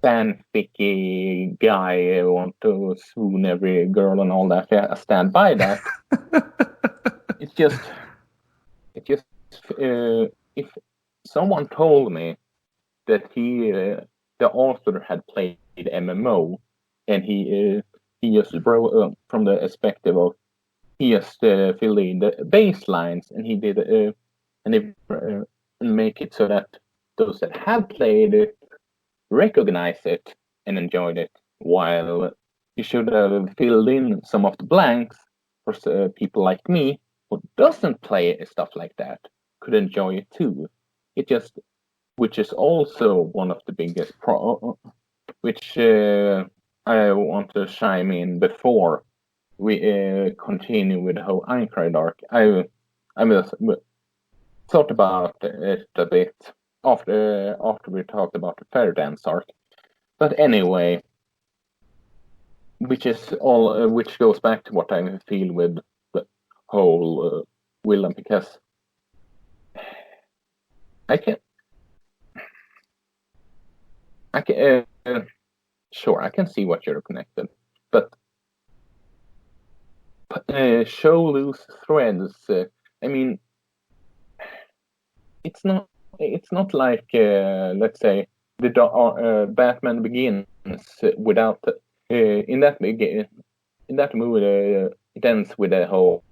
fanficky guy want to swoon every girl and all that. Yeah, I stand by that. It's just if someone told me that the author had played MMO and he just broke from the perspective of he just filled in the baselines and he did and he make it so that those that have played it recognize it and enjoyed it, while you should have filled in some of the blanks for people like me who doesn't play stuff like that could enjoy it too. It just, which is also one of the biggest which I want to chime in before we continue with the whole Einkride arc. I thought about it a bit after we talked about the Fair Dance arc. But anyway, which goes back to what I feel with the whole Willem, because I can sure I can see what you're connected, but show loose threads. I mean, it's not like let's say the Batman Begins without in that movie it ends with a whole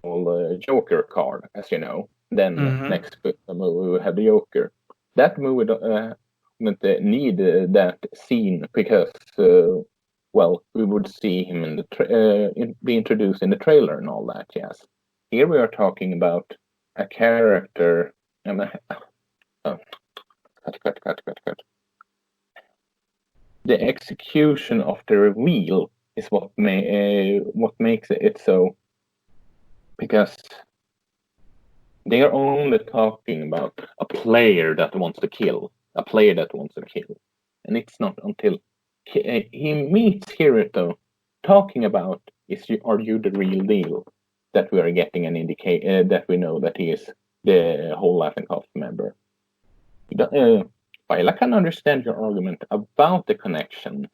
Joker card, as you know. Then next movie we have the Joker. That movie didn't need that scene because well, we would see him in the be introduced in the trailer and all that. Yes, here we are talking about a character. Cut. The execution of the reveal is what makes it so, because they are only talking about a player that wants to kill, and it's not until he meets Kirito talking about are you the real deal that we are getting an that we know that he is the whole Laughing Cough member. While I can understand your argument about the connections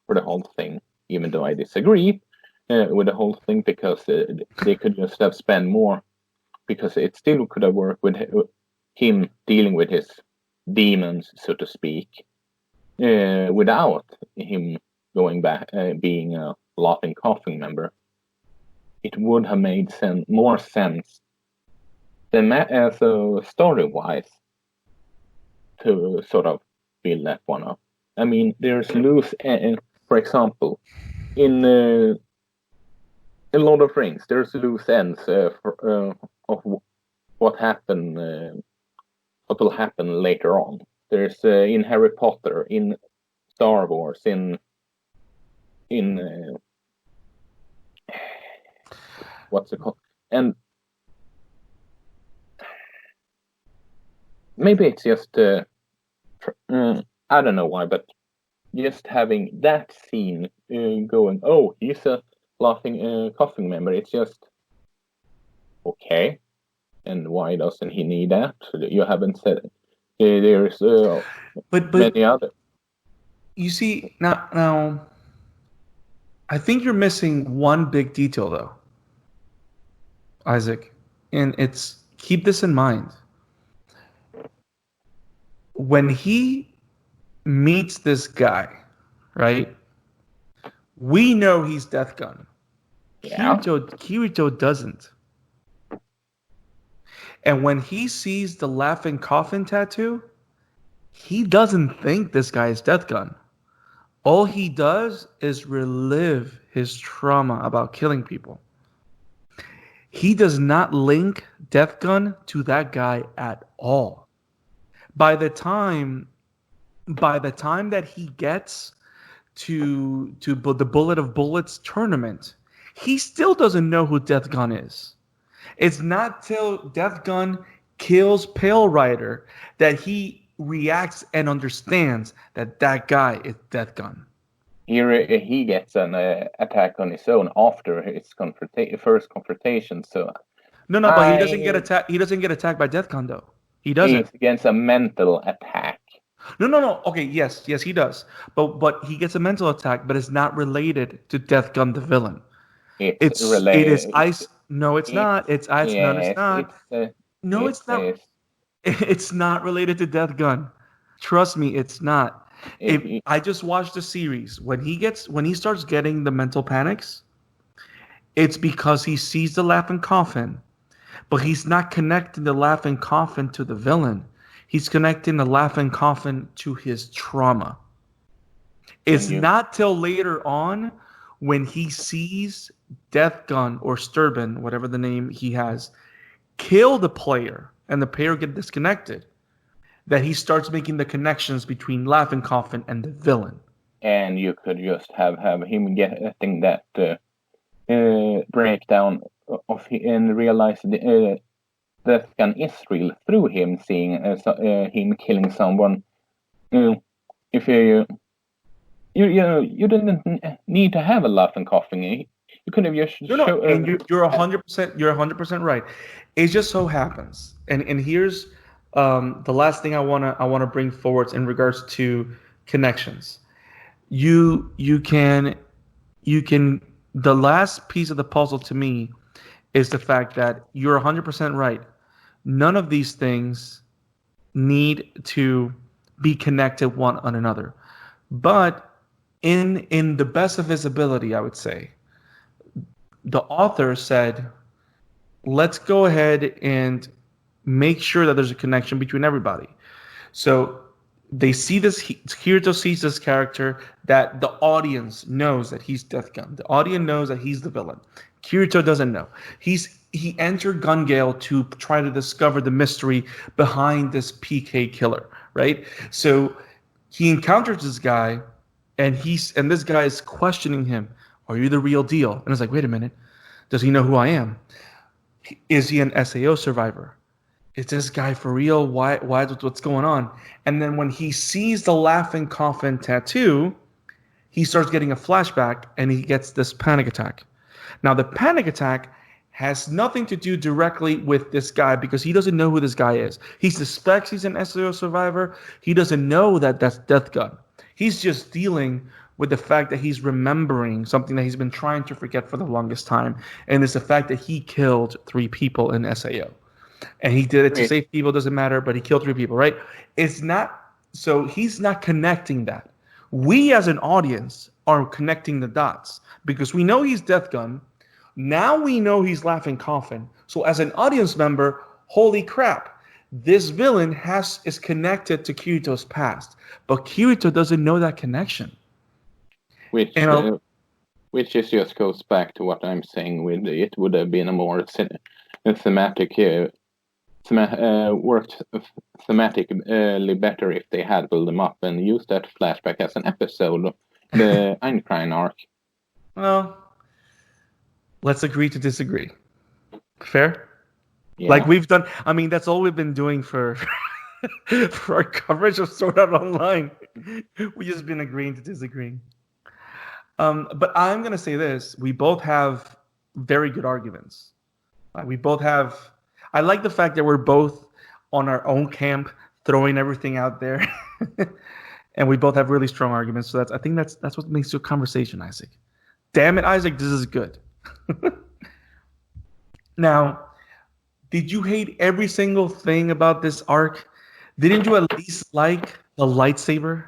for the whole thing, even though I disagree with the whole thing, because they could just have spent more, because it still could have worked with him dealing with his demons, so to speak, without him going back being a Laughing Coughing member. It would have made more sense than so story-wise to sort of build that one up. I mean, there's loose, for example, in Lord of the Rings, there's loose ends of what happened, what will happen later on. There's in Harry Potter, in Star Wars, in what's it called, and maybe it's just I don't know why, but just having that scene going, oh, he's a Laughing Coughing member, it's just okay. And why doesn't he need that? You haven't said it. There's But many other. You see, now, I think you're missing one big detail though, Isaac, and it's keep this in mind. When he meets this guy, right? We know he's Death Gun. Yeah. Kirito doesn't. And when he sees the laughing coffin tattoo, he doesn't think this guy is Death Gun. All he does is relive his trauma about killing people. He does not link Death Gun to that guy at all. By the time that he gets to the Bullet of Bullets tournament, he still doesn't know who Death Gun is. It's not till Death Gun kills Pale Rider that he reacts and understands that that guy is Death Gun. He gets an attack on his own after his first confrontation. So No, but he doesn't get attacked. He doesn't get attacked by Death Gun though. He doesn't. It's against a mental attack. No. Okay, yes, he does. But he gets a mental attack, but it's not related to Death Gun the villain. It's It is ice. No, it's not. It's ice. No, it's not. No, it's not. It's not related to Death Gun. Trust me, it's not. I just watched the series. When he starts getting the mental panics, it's because he sees the laughing coffin, but he's not connecting the laughing coffin to the villain. He's connecting the laughing coffin to his trauma. It's not till later on when he sees Death Gun or Sturban, whatever the name he has, kill the player and the player get disconnected, that he starts making the connections between Laughing Coffin and the villain. And you could just have him getting that breakdown of and realize Death Gun is real through him seeing him killing someone. If you didn't need to have a laughing coffin. You could have just and you're 100% right. It just so happens, and here's the last thing I wanna bring forward in regards to connections. You can the last piece of the puzzle to me is the fact that you're 100% right. None of these things need to be connected one on another. But in the best of his ability, I would say, the author said, let's go ahead and make sure that there's a connection between everybody. So they see this, Kirito sees this character that the audience knows that he's Death Gun. The audience knows that he's the villain. Kirito doesn't know. He entered Gun Gale to try to discover the mystery behind this PK killer, right? So he encounters this guy, and this guy is questioning him. Are you the real deal? And it's like, wait a minute. Does he know who I am? Is he an SAO survivor? Is this guy for real? Why? What's going on? And then when he sees the laughing coffin tattoo, he starts getting a flashback and he gets this panic attack. Now, the panic attack has nothing to do directly with this guy because he doesn't know who this guy is. He suspects he's an SAO survivor. He doesn't know that that's Death Gun. He's just dealing with the fact that he's remembering something that he's been trying to forget for the longest time. And it's the fact that he killed 3 people in SAO. And he did it to save people, doesn't matter, but he killed 3 people, right? So he's not connecting that. We as an audience are connecting the dots because we know he's Death Gun. Now we know he's Laughing Coffin. So as an audience member, holy crap, this villain is connected to Kirito's past. But Kirito doesn't know that connection. Which just goes back to what I'm saying with it would have been a more thematic worked thematically better if they had built them up and used that flashback as an episode, the Einstein arc. Well, let's agree to disagree. Fair? Yeah. Like we've done. I mean, that's all we've been doing for our coverage of Sword Art Online. We've just been agreeing to disagree. But I'm gonna say this: we both have very good arguments. We both have. I like the fact that we're both on our own camp, throwing everything out there. and we both have really strong arguments. So I think that's what makes it a conversation, Isaac. Damn it, Isaac, this is good. Now, did you hate every single thing about this arc? Didn't you at least like the lightsaber?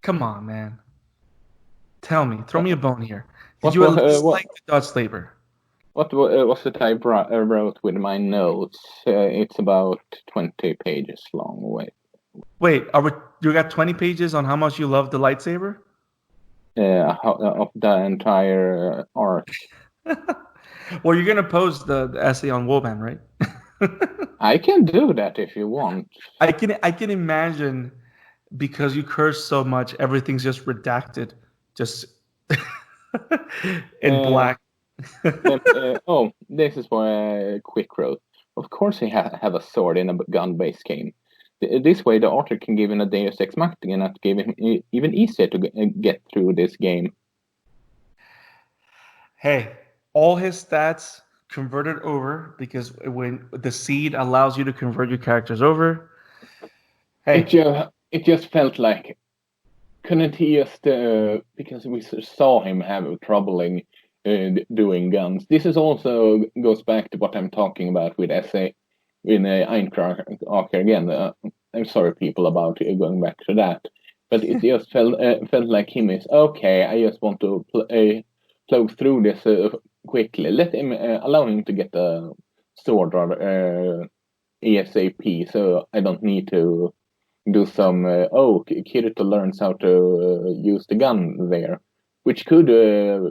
Come on, man. Tell me, throw me a bone here. Did you at least like the Dodge Slaver? What was it I wrote with my notes? It's about 20 pages long. Wait, you got 20 pages on how much you love the lightsaber? Of the entire arc. Well, you're gonna post the essay on Woban, right? I can do that if you want. I can imagine, because you curse so much, everything's just redacted, just in black. This is what I quick wrote. Of course, he have a sword in a gun-based game. This way, the author can give him a Deus Ex Machina and give him even easier to get through this game. Hey, all his stats converted over, because when the seed allows you to convert your characters over. Hey, it just felt like, couldn't he just because we saw him have troubling doing guns. This is also goes back to what I'm talking about with essay in Eintracht again. I'm sorry, people, about going back to that, but it just felt like him is okay. I just want to plow through this quickly. Let him allow him to get the sword ASAP, so I don't need to do some. Kirito learns how to use the gun there, which could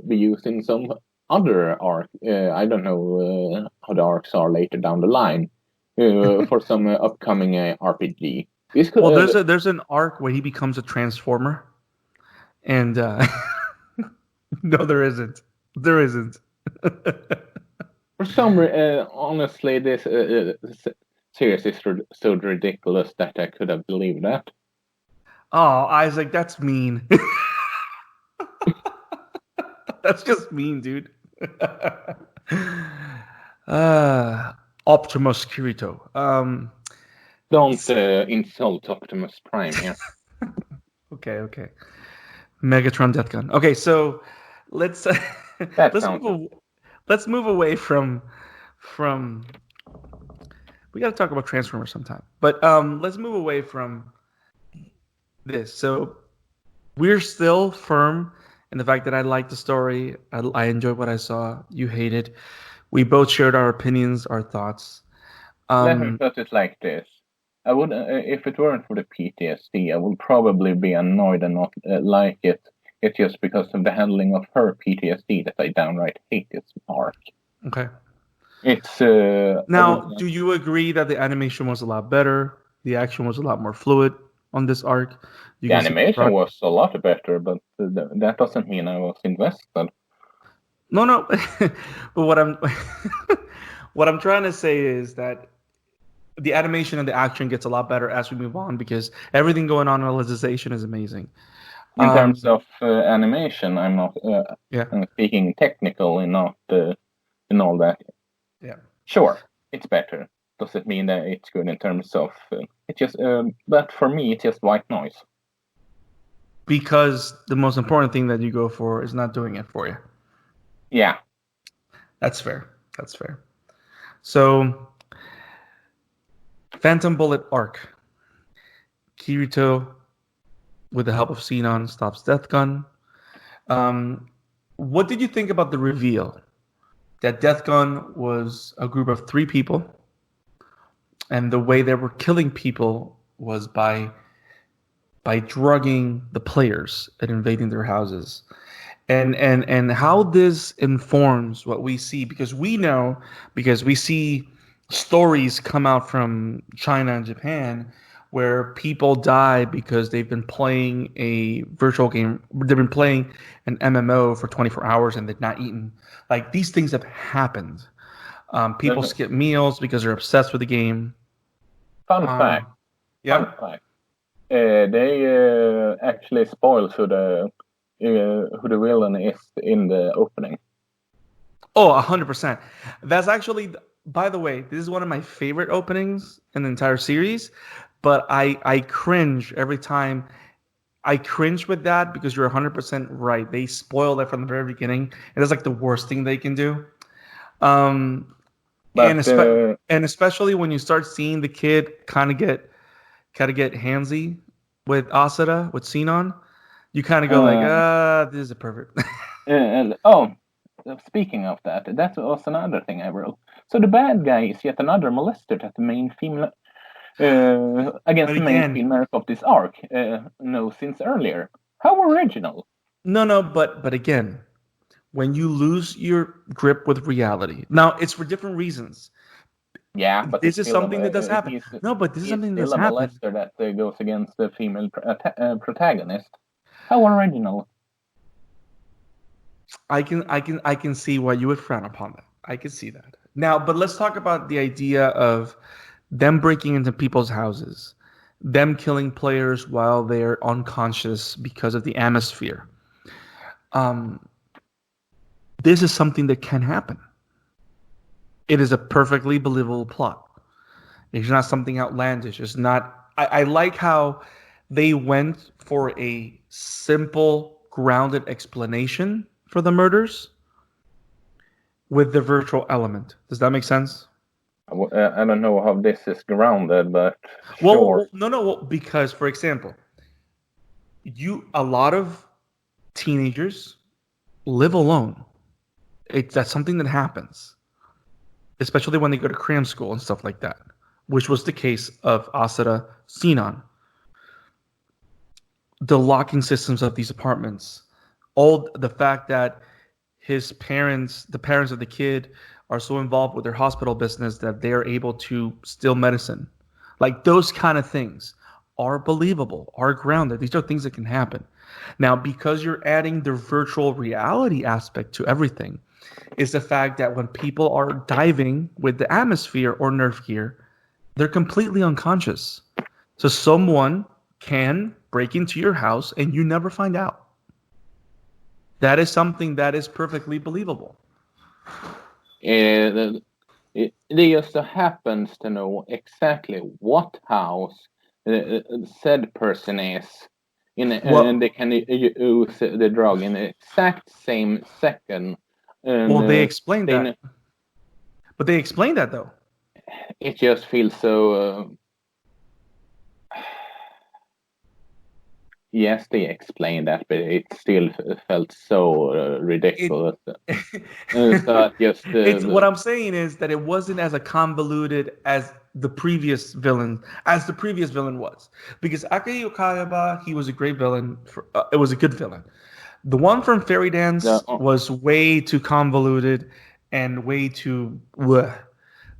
be used in some other arc. I don't know how the arcs are later down the line for some upcoming RPG. Well, there's an arc where he becomes a transformer, and no, there isn't. There isn't. For some, honestly, this series is so ridiculous that I could have believed that. Oh, Isaac, that's mean. That's just mean, dude. Optimus Kirito. Don't insult Optimus Prime here. Okay. Megatron Death Gun. Okay, so let's move away from. We got to talk about Transformers sometime, but let's move away from this. So we're still firm in the fact that I liked the story. I enjoyed what I saw. You hated. We both shared our opinions, our thoughts. Let me put it like this: I would, if it weren't for the PTSD, I would probably be annoyed and not like it. It's just because of the handling of her PTSD that I downright hate this arc. Okay. It's now. Do you agree that the animation was a lot better? The action was a lot more fluid on this arc. The animation was a lot better, but that doesn't mean I was invested. No. But what I'm trying to say is that the animation and the action gets a lot better as we move on, because everything going on in realization is amazing. In terms of animation, I'm not I'm speaking technical and not in all that. Yeah. Sure, it's better. Does it mean that it's good in terms of it just? But for me, it's just white noise. Because the most important thing that you go for is not doing it for you. Yeah. That's fair. So, Phantom Bullet arc. Kirito, with the help of Xenon, stops Death Gun. What did you think about the reveal that Death Gun was a group of 3 people, and the way they were killing people was by drugging the players and invading their houses, and how this informs what we see, because we see stories come out from China and Japan where people die because they've been playing a virtual game. They've been playing an MMO for 24 hours and they've not eaten. Like, these things have happened. People skip meals because they're obsessed with the game. Fun fact. They actually spoil who the villain is in the opening. Oh, 100%. That's actually, by the way, this is one of my favorite openings in the entire series, but I cringe every time. I cringe with that because you're 100% right. They spoil that from the very beginning, and it's like the worst thing they can do. Um, and But and especially when you start seeing the kid kind of get handsy with Asada, with Sinon, you kind of go like, this is a pervert. speaking of that, that was another thing I wrote. So the bad guy is yet another molester that the main female against But the main again, female of this arc knows since earlier. How original! no, but again, when you lose your grip with reality, now it's for different reasons. Yeah, but This is something that does happen. No, but this is he's something still that's a happened. molester that goes against the female protagonist. How original! I can see why you would frown upon that. I can see that. Now, but let's talk about the idea of them breaking into people's houses, them killing players while they're unconscious because of the atmosphere. Um, this is something that can happen. It is a perfectly believable plot. It's not something outlandish. It's not. I like how they went for a simple, grounded explanation for the murders with the virtual element. Does that make sense? I don't know how this is grounded, but Well, sure. no. Well, because, for example, a lot of teenagers live alone. That's something that happens, especially when they go to cram school and stuff like that, which was the case of Asada Sinan. The locking systems of these apartments, all the fact that the parents of the kid, are so involved with their hospital business that they are able to steal medicine. Like those kind of things are believable, are grounded. These are things that can happen. Now, because you're adding the virtual reality aspect to everything, is the fact that when people are diving with the atmosphere or nerf gear, they're completely unconscious. So someone can break into your house and you never find out. That is something that is perfectly believable. They just so happens to know exactly what house said person is, and they can use the drug in the exact same second. And Well, they explained they that. But they explained that though. it just feels so. Yes, they explained that, but it still felt so ridiculous. So just It's what I'm saying is that it wasn't as a convoluted as the previous villain was, because Akari Okayaba, he was a great villain. It was a good villain. The one from Fairy Dance was way too convoluted and way too. Bleh.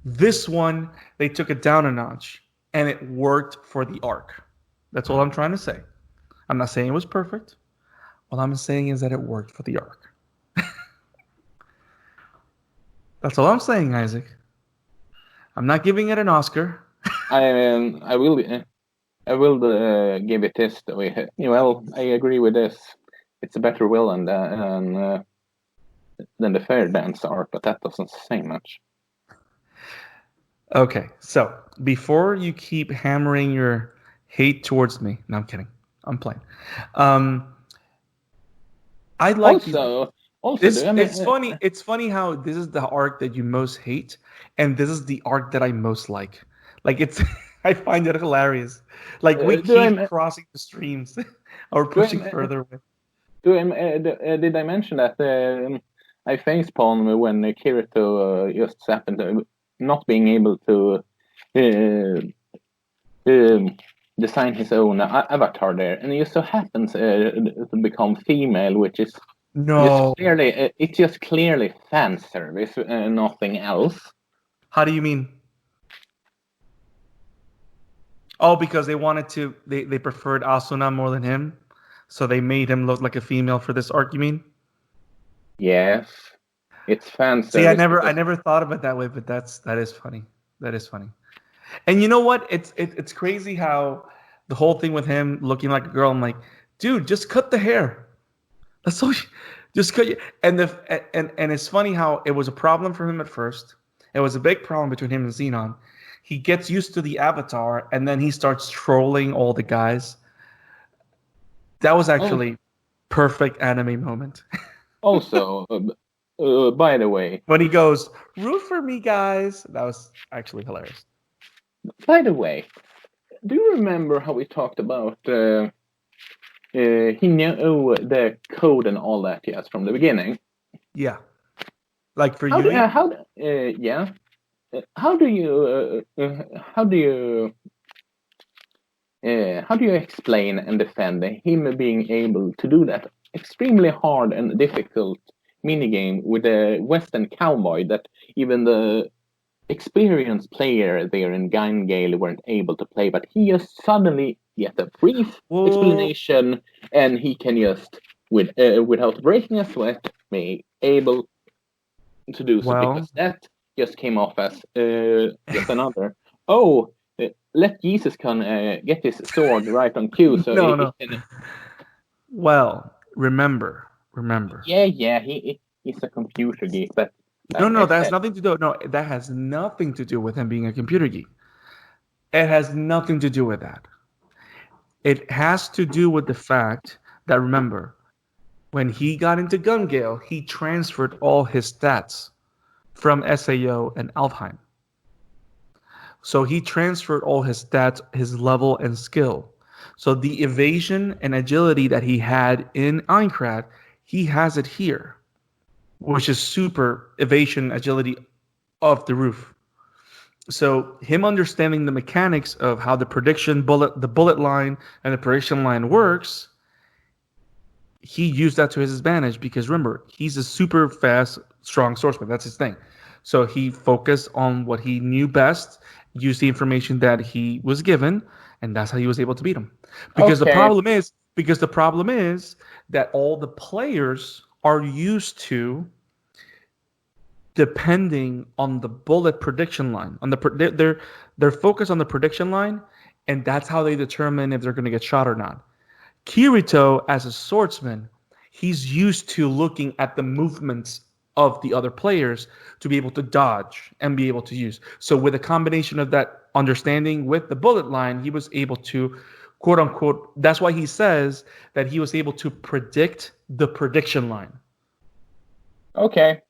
This one, they took it down a notch, and it worked for the arc. That's all I'm trying to say. I'm not saying it was perfect. What I'm saying is that it worked for the arc. That's all I'm saying, Isaac. I'm not giving it an Oscar. I will give it this. Well, I agree with this. It's a better villain than the Fair Dance arc, but that doesn't say much. Okay, so before you keep hammering your hate towards me, no, I'm kidding. I'm playing. I like it's funny. It's funny how this is the arc that you most hate, and this is the arc that I most like. Like it's, I find it hilarious. Like we keep crossing the streams, or pushing further away. Did I mention that I facepalm when Kirito just happened to not being able to design his own avatar there, and it just so happens to become female, which is it's just clearly fan service, nothing else. How do you mean? Oh, because they preferred Asuna more than him, so they made him look like a female for this arc. You mean? Yes, it's fan service. See, I never thought of it that way, but that is funny. That is funny. And you know what? It's crazy how the whole thing with him looking like a girl. I'm like, dude, just cut the hair. That's all. Just cut. And it's funny how it was a problem for him at first. It was a big problem between him and Xenon. He gets used to the avatar, and then he starts trolling all the guys. That was Oh, actually perfect anime moment. also, by the way, When he goes, root for me, guys. That was actually hilarious. by the way, do you remember how we talked about he knew the code and all that, yes, from the beginning? Yeah. Like for How do, Yui? yeah. How do you how do you explain and defend him being able to do that extremely hard and difficult minigame with a Western cowboy that even the experienced player there in Gale weren't able to play, but he just suddenly get a brief Well, explanation and he can just without breaking a sweat be able to do so, well, because that just came off as just another oh, let Jesus can get his sword right on cue so no, he no. can Well, remember. he's a computer geek, but No, like I no, that has said, nothing to do. No, that has nothing to do with him being a computer geek. It has nothing to do with that. It has to do with the fact that remember, when he got into Gun Gale, he transferred all his stats from SAO and Alfheim. So he transferred all his stats, his level and skill. So the evasion and agility that he had in Aincrad, he has it here, which is super evasion agility off the roof. So him understanding the mechanics of how the bullet line and the prediction line works, he used that to his advantage because remember, he's a super fast, strong swordsman. That's his thing. So he focused on what he knew best, used the information that he was given, and that's how he was able to beat him. okay, Because the problem is that all the players are used to depending on the bullet prediction line. They're focused on the prediction line, and that's how they determine if they're going to get shot or not. Kirito, as a swordsman, he's used to looking at the movements of the other players to be able to dodge and be able to use. So, with a combination of that understanding with the bullet line, he was able to, quote unquote, that's why he says that he was able to predict the prediction line. okay,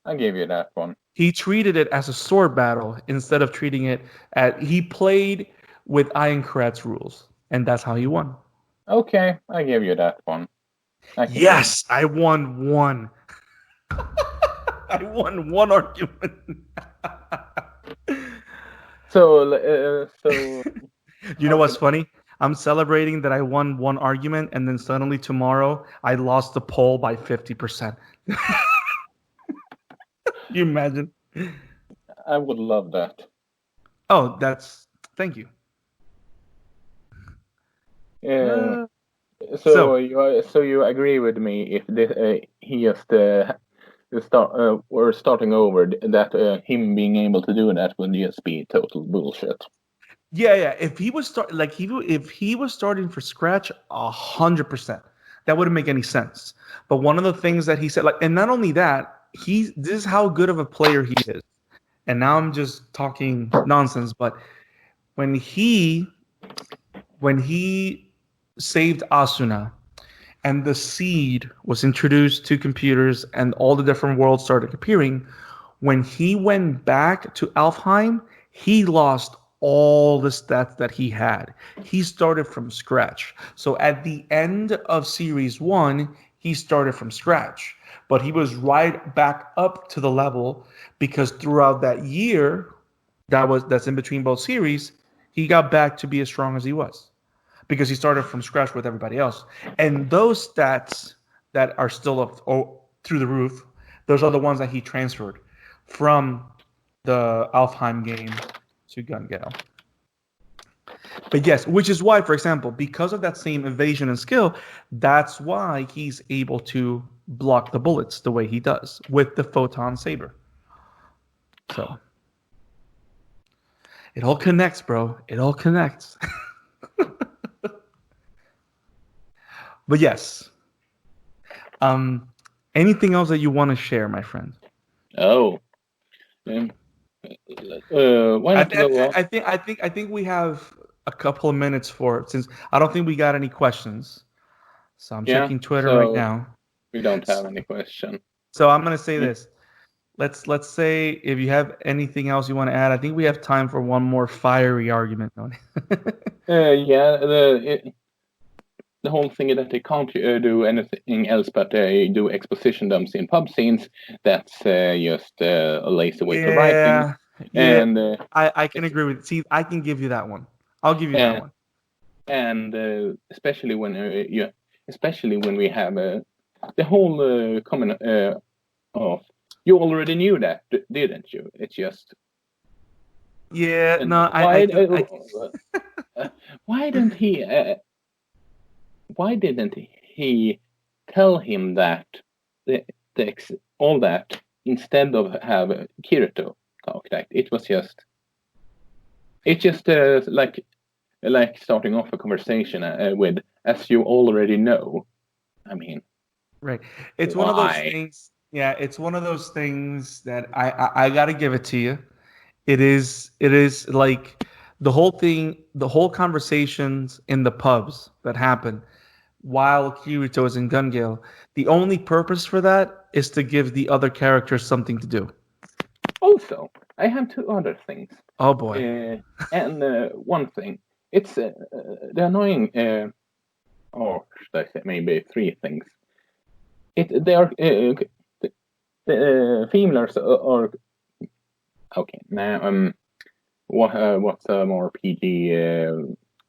I give you that one. He treated it as a sword battle instead of treating it as he played with Ironcrad's rules, and that's how he won. Okay, I give you that one. I can give. Yes, I won one. I won one argument. So You know what's funny? I'm celebrating that I won one argument, and then suddenly tomorrow I lost the poll by 50%. You imagine? I would love that. Oh, thank you. Uh, Uh, so so you agree with me if this, he just we're starting over that him being able to do that would just be total bullshit. yeah. If he was starting from scratch, 100%, that wouldn't make any sense. But one of the things that he said, like, and not only that, this is how good of a player he is. And now I'm just talking nonsense, but when he when he saved Asuna and the seed was introduced to computers and all the different worlds started appearing, when he went back to Alfheim, he lost all the stats that he had. He started from scratch. So at the end of series 1, he started from scratch, but he was right back up to the level because throughout that year that's in between both series, he got back to be as strong as he was because he started from scratch with everybody else. And those stats that are still up through the roof, those are the ones that he transferred from the Alfheim game to Gun Gale. But yes, which is why, for example, because of that same evasion and skill, that's why he's able to block the bullets the way he does with the photon saber. So it all connects, bro. It all connects. But yes, anything else that you want to share, my friend? Oh, um, Why not go off? I think we have a couple of minutes for it, since I don't think we got any questions. So I'm checking Twitter right so now. we don't have any question. So I'm gonna say Mm. this. Let's say if you have anything else you want to add, I think we have time for one more fiery argument. The whole thing is that they can't do anything else but do exposition dumps in pub scenes. That's just a lazy way to writing. Yeah, And I can agree with. See, I can give you that one. I'll give you that one. And especially when we have the whole comment of you already knew that, didn't you? It's just no. Why didn't he? Why didn't he tell him that all that instead of have Kirito talk that? It was just like starting off a conversation with, as you already know. I mean, right. It's one of those things. Yeah, it's one of those things that I gotta give it to you. It is like the whole thing, the whole conversations in the pubs that happen while Kirito is in Gun Gale. The only purpose for that is to give the other characters something to do. Also, I have two other things. Oh boy! And one thing, it's the annoying, or should I say maybe three things. They are the females are okay. Now, what's a more PG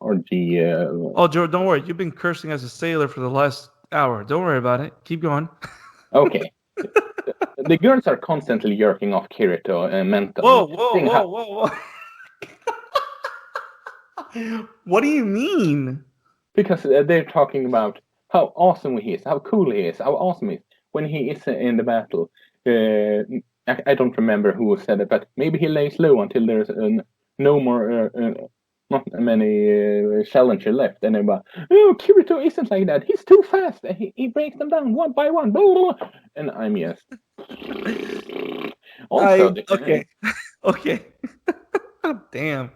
or G? Oh, Joe, don't worry. You've been cursing as a sailor for the last hour. Don't worry about it. Keep going. Okay. The girls are constantly jerking off Kirito mentally. Whoa. What do you mean? Because they're talking about how awesome he is, how cool he is, how awesome he is. When he is in the battle, I don't remember who said it, but maybe he lays low until there's no more, not many challenger left. And they're oh, Kirito isn't like that. He's too fast. He breaks them down one by one. Blah, blah, blah. And I'm just... Also, okay. Damn.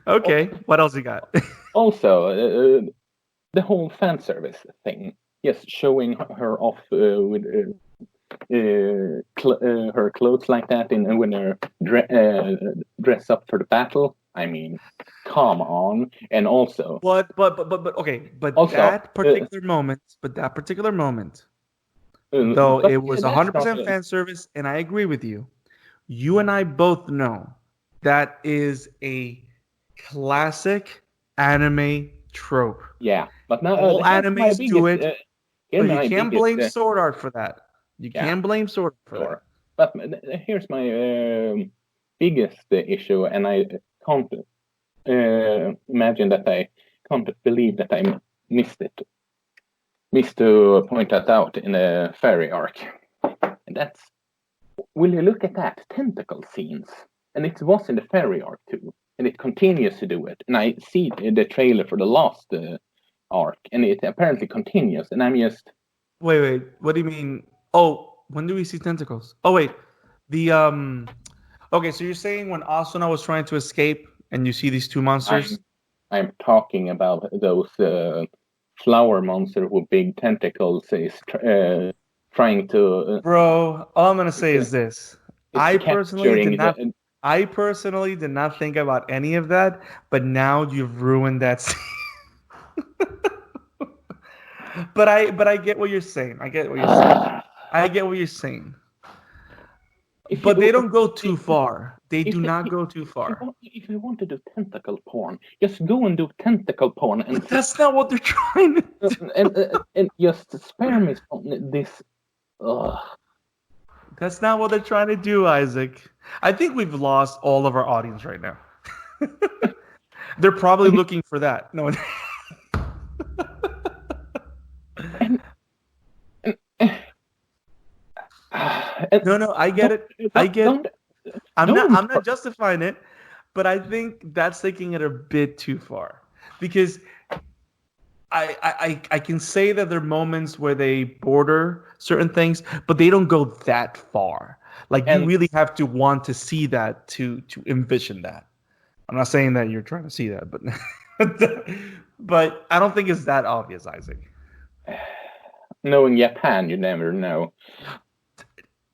Okay. What else you got? Also, the whole fan service thing. Yes, showing her off with her clothes like that, and when they're dress up for the battle. I mean, come on. And also, but okay, but also, that particular moment, though it was 100% fan service, and I agree with you. You and I both know that is a classic anime trope. Yeah, but now all animes do it. But you can't blame Sword Art for that. You can't blame Sword Art for that. But here's my biggest issue, and I can't imagine that I can't believe that I missed to point that out in a fairy arc. And that's, will you look at that? Tentacle scenes. And it was in the fairy arc too. And it continues to do it. And I see the trailer for the last arc, and it apparently continues. And I'm just... Wait. What do you mean? Oh, when do we see tentacles? Oh, wait. Okay, so you're saying when Asuna was trying to escape and you see these two monsters? I'm talking about those flower monster with big tentacles is trying to... Bro, all I'm going to say is this. I personally did not think about any of that, but now you've ruined that scene. But I get what you're saying. I get what you're saying. But they don't go too far. They do not go too far. If you want to do tentacle porn, just go and do tentacle porn. And but that's not what they're trying to do. And just spare me from this. That's not what they're trying to do, Isaac. I think we've lost all of our audience right now. They're probably looking for that. No. No, I get it. I'm not justifying it, but I think that's taking it a bit too far. Because I can say that there are moments where they border certain things, but they don't go that far. Like you And really have to want to see that to envision that. I'm not saying that you're trying to see that, but but I don't think it's that obvious, Isaac. knowing Japan, you never know.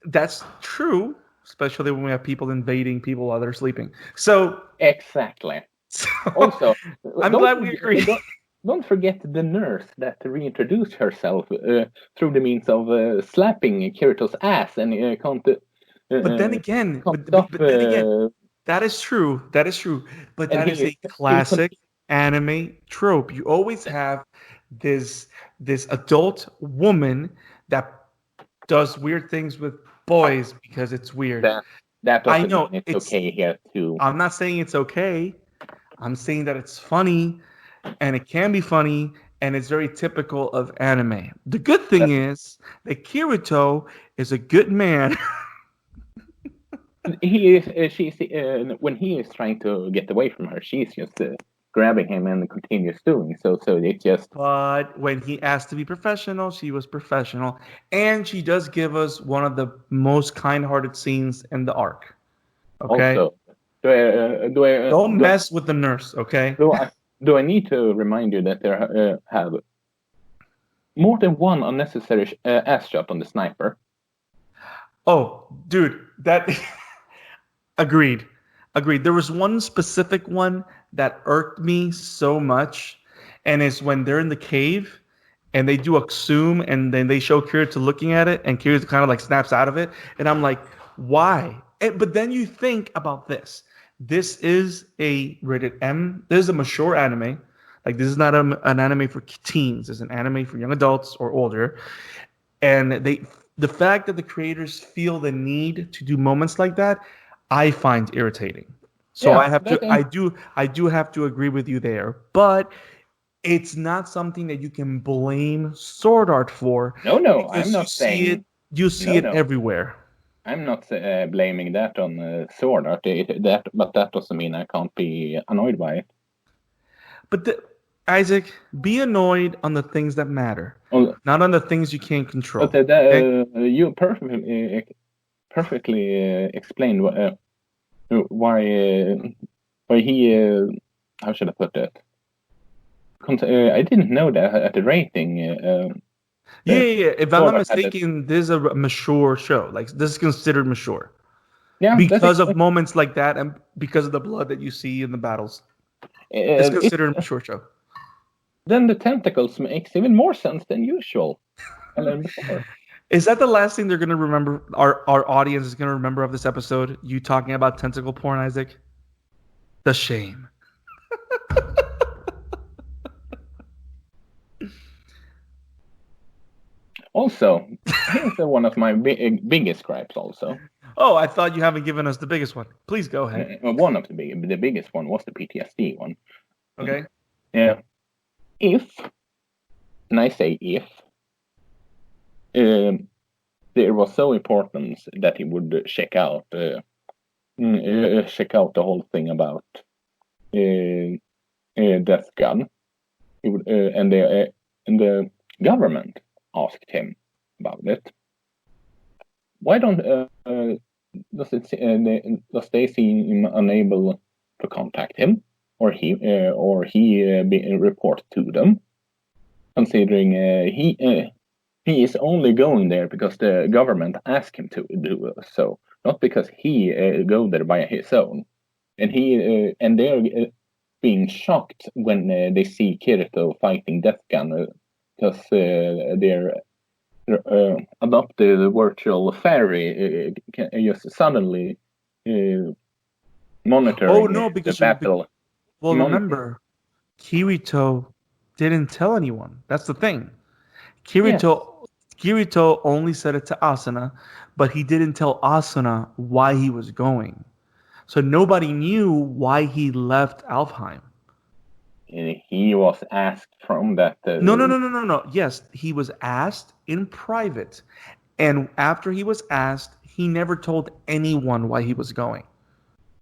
That's true, especially when we have people invading people while they're sleeping. So, Exactly. so Also, I'm glad we agree. don't forget the nurse that reintroduced herself through the means of slapping Kirito's ass, and But then again, can't stop. but then again, that is true. That is true. But And that is a he classic anime trope. You always have this adult woman that does weird things with boys because it's weird. that I doesn't know mean it's okay here too. I'm not saying it's okay. I'm saying that it's funny and it can be funny and it's very typical of anime. The good thing is that Kirito is a good man. He is. She's when he is trying to get away from her, she's just grabbing him and continues doing so. So it just. But when he asked to be professional, she was professional. And she does give us one of the most kind-hearted scenes in the arc. Okay? Also, Don't mess with the nurse, okay? Do I need to remind you that there have more than one unnecessary ass shot on the sniper? Oh, dude, that agreed. Agreed. There was one specific one that irked me so much, and it's when they're in the cave and they do a zoom and then they show Kirito looking at it, and Kirito kind of like snaps out of it, and I'm like, why? But then you think about this. This is a rated M. This is a mature anime. Like this is not an anime for teens. It's an anime for young adults or older, and the fact that the creators feel the need to do moments like that, I find irritating. So Yeah, I do have to agree with you there. But it's not something that you can blame Sword Art for. No, I'm not saying you see it everywhere. I'm not blaming that on Sword Art. But that doesn't mean I can't be annoyed by it. But Isaac, be annoyed on the things that matter, not on the things you can't control. But you perfectly explained why he. How should I put that? I didn't know that at the rating. Yeah. If I'm not mistaken, this is a mature show. Like this is considered mature. Yeah, because of moments like that, and because of the blood that you see in the battles, it's considered a mature show. Then the tentacles makes even more sense than usual. Is that the last thing they're going to remember? Our audience is going to remember of this episode? You talking about tentacle porn, Isaac? The shame. Also, here's one of my biggest gripes. Also. Oh, I thought you haven't given us the biggest one. Please go ahead. One of the biggest one was the PTSD one. Okay. Yeah. If, and I say if, there was so important that he would check out the whole thing about Death Gun, he would, and the government asked him about it. Why don't does they seem him unable to contact him, or he report to them? Considering he is only going there because the government asked him to do so, not because he go there by his own. And they're being shocked when they see Kirito fighting Death Gun because they're adopted virtual fairy just suddenly monitoring the battle. Remember, Kirito didn't tell anyone. That's the thing. Kirito only said it to Asuna, but he didn't tell Asuna why he was going. So nobody knew why he left Alfheim. He was asked from that. No. Yes, he was asked in private. And after he was asked, he never told anyone why he was going.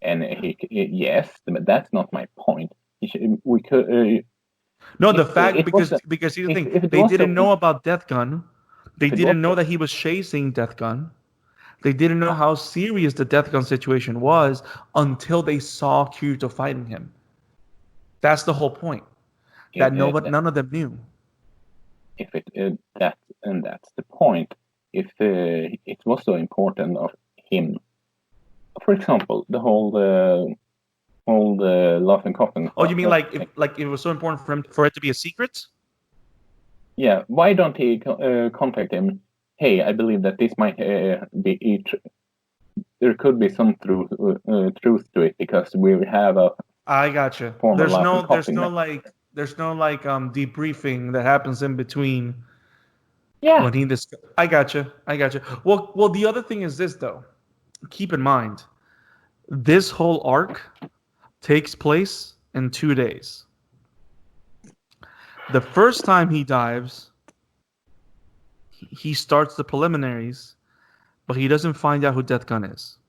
And yes, but that's not my point. We could. Because here's the thing. They didn't know about Death Gun. They didn't know that he was chasing Death Gun. They didn't know how serious the death gun situation was until they saw Kirito fighting him. That's the whole point. That none of them knew. If that's the point. If it was so important of him, for example, the whole laughing coffin. Oh, you mean like if it was so important for it to be a secret? Yeah. Why don't he contact him? Hey, I believe that this might be. There could be some truth to it because we have a. I gotcha. There's no debriefing that happens in between. Yeah. When he I gotcha. Well, the other thing is this though. Keep in mind, this whole arc takes place in 2 days. The first time he dives, he starts the preliminaries, but he doesn't find out who Death Gun is.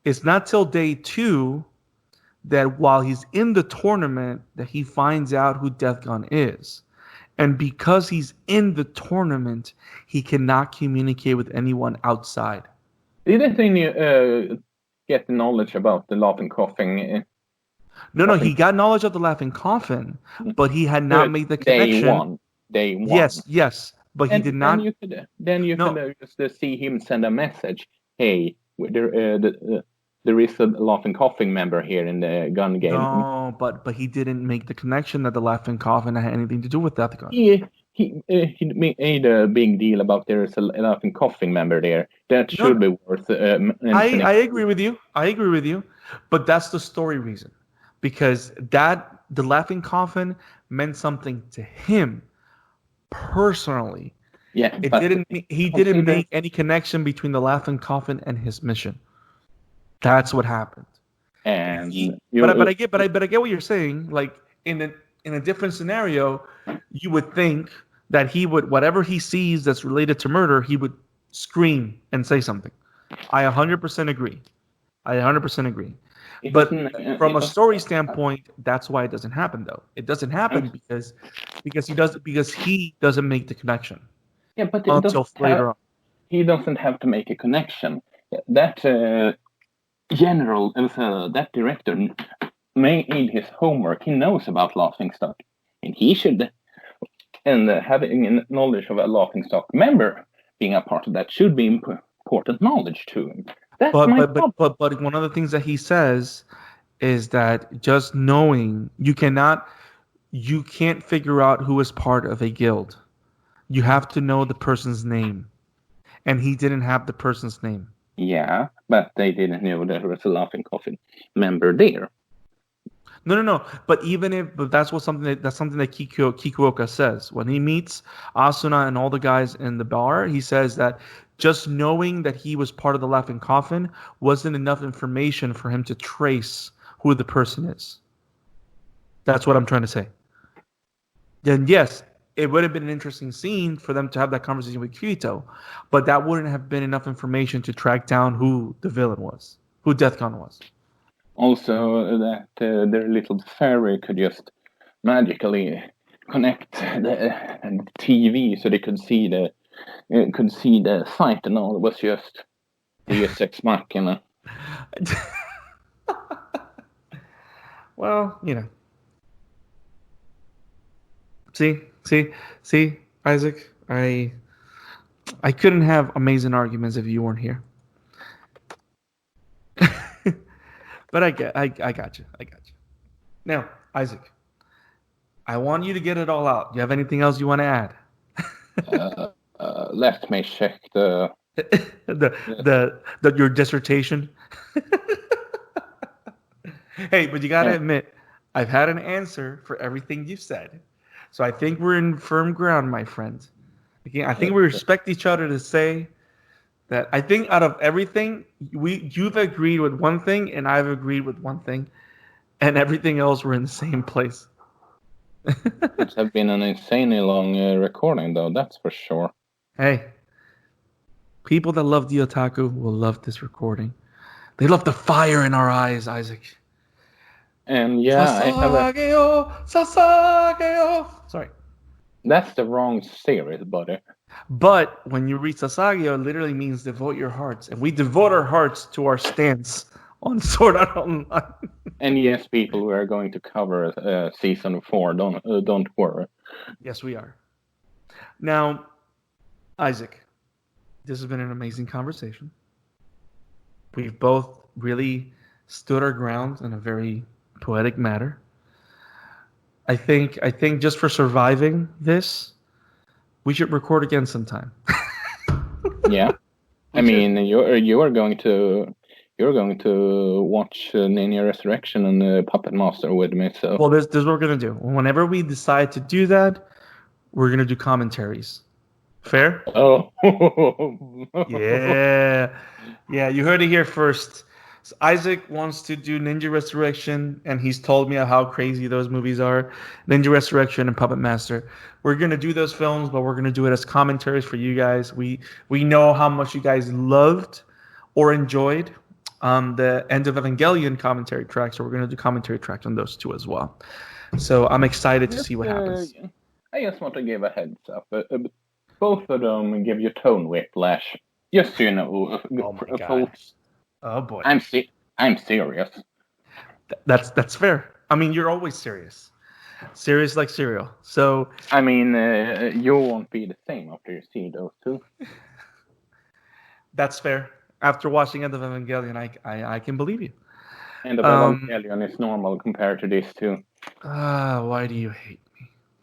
It's not till day 2 that while he's in the tournament that he finds out who Death Gun is. And because he's in the tournament, he cannot communicate with anyone outside. Didn't you get the knowledge about the laughing coffin? No, he got knowledge of the laughing coffin, but he had not made the connection. Day one. Yes, but he did not. Then you could just see him send a message. Hey, there is a laughing coffin member here in the gun game. No, but he didn't make the connection that the laughing coffin had anything to do with Death Gun. He made a big deal about there is a laughing coffin member there. That should be worth. I agree with you. But that's the story reason, because the laughing coffin meant something to him personally. Yeah, he didn't make any connection between the laughing coffin and his mission. That's what happened. And but I get what you're saying. Like in a different scenario, you would think that he would, whatever he sees that's related to murder, he would scream and say something. I 100% agree. But from a story standpoint, that's why it doesn't happen though. It doesn't happen because he doesn't make the connection. Yeah, but until later on. He doesn't have to make a connection. That that director made his homework. He knows about laughing stock, and he should. And having knowledge of a laughing stock member being a part of that should be important knowledge to him. But one of the things that he says is that just knowing you can't figure out who is part of a guild. You have to know the person's name, and he didn't have the person's name. Yeah, but they didn't know there was a laughing coffin member there. No. But that's something that Kikuoka says when he meets Asuna and all the guys in the bar. He says that just knowing that he was part of the laughing coffin wasn't enough information for him to trace who the person is. That's what I'm trying to say. Then yes, it would have been an interesting scene for them to have that conversation with Kirito, but that wouldn't have been enough information to track down who the villain was, who Death Gun was. Also, that their little fairy could just magically connect the TV so they could see the fight, and all. It was just Deus Ex Machina. Well, See, Isaac, I couldn't have amazing arguments if you weren't here. But I got you. Now, Isaac, I want you to get it all out. Do you have anything else you want to add? Let me check your dissertation. Hey, but you gotta admit, I've had an answer for everything you've said. So I think we're in firm ground, my friend. Again, I think we respect each other to say that I think out of everything, you've agreed with one thing and I've agreed with one thing, and everything else we're in the same place. It's have been an insanely long recording, though, that's for sure. Hey, people that love the otaku will love this recording. They love the fire in our eyes, Isaac. And Sasageo. Sorry. That's the wrong series, buddy. But when you read Sasageo, it literally means devote your hearts. And we devote our hearts to our stance on Sword Art Online. And yes, people, we are going to cover season 4. Don't worry. Yes, we are. Now, Isaac, this has been an amazing conversation. We've both really stood our ground in a very poetic manner. I think just for surviving this, we should record again sometime. Yeah, I mean, you're going to watch Ninja Resurrection and Puppet Master with me. So well, this is what we're gonna do. Whenever we decide to do that, we're gonna do commentaries. Fair? Oh, yeah. You heard it here first. So Isaac wants to do Ninja Resurrection, and he's told me how crazy those movies are. Ninja Resurrection and Puppet Master. We're gonna do those films, but we're gonna do it as commentaries for you guys. We know how much you guys loved or enjoyed the End of Evangelion commentary track, so we're gonna do commentary tracks on those two as well. So I'm excited to see what happens. I just want to give a heads up. Both of them give you tone whiplash. Just so you know. Oh my god. Oh boy. I'm serious. That's fair. I mean, you're always serious. Serious like cereal. So I mean, you won't be the same after you see those two. That's fair. After watching End of Evangelion, I can believe you. End of Evangelion is normal compared to these two. Why do you hate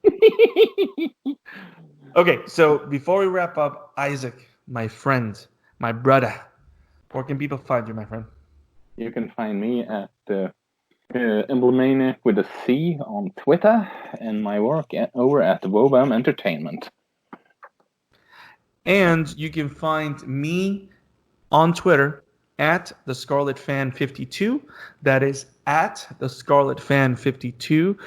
me? Okay, so before we wrap up, Isaac, my friend, my brother, where can people find you, my friend? You can find me at Emblemaniac with a C on Twitter, and my work over at Wobam Entertainment. And you can find me on Twitter at the Scarlet Fan 52. That is at the Scarlet Fan 52.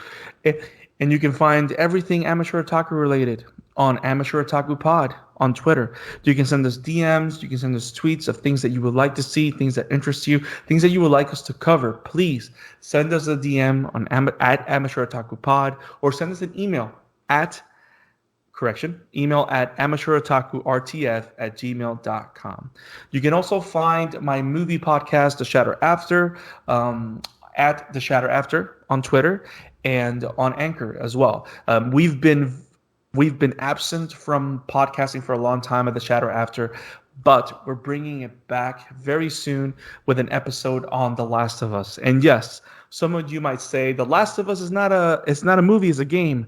And you can find everything Amateur Otaku related on Amateur Otaku Pod on Twitter. You can send us DMs, you can send us tweets of things that you would like to see, things that interest you, things that you would like us to cover. Please send us a DM on at Amateur Otaku Pod, or send us an email at amateurOtakuRTF@gmail.com. You can also find my movie podcast, The Shatter After, at The Shatter After on Twitter and on Anchor as well. We've been absent from podcasting for a long time at The Shadow After, but we're bringing it back very soon with an episode on The Last of Us. And yes, some of you might say The Last of Us is not a movie, it's a game,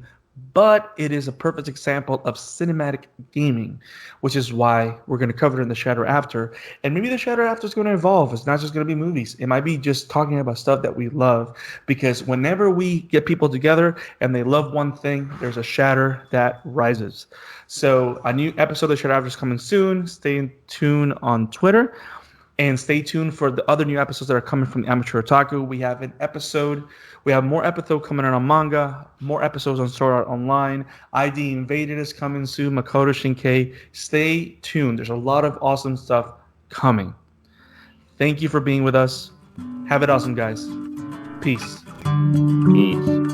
but it is a perfect example of cinematic gaming, which is why we're going to cover it in The Shadow After. And maybe The Shadow After is going to evolve. It's not just going to be movies. It might be just talking about stuff that we love, because whenever we get people together and they love one thing, there's a shatter that rises. So a new episode of The Shadow After is coming soon. Stay tuned on Twitter. And stay tuned for the other new episodes that are coming from the Amateur Otaku. We have more episodes coming out on Manga, more episodes on Sword Art Online. ID Invaded is coming soon, Makoto Shinkei. Stay tuned. There's a lot of awesome stuff coming. Thank you for being with us. Have it awesome, guys. Peace. Peace.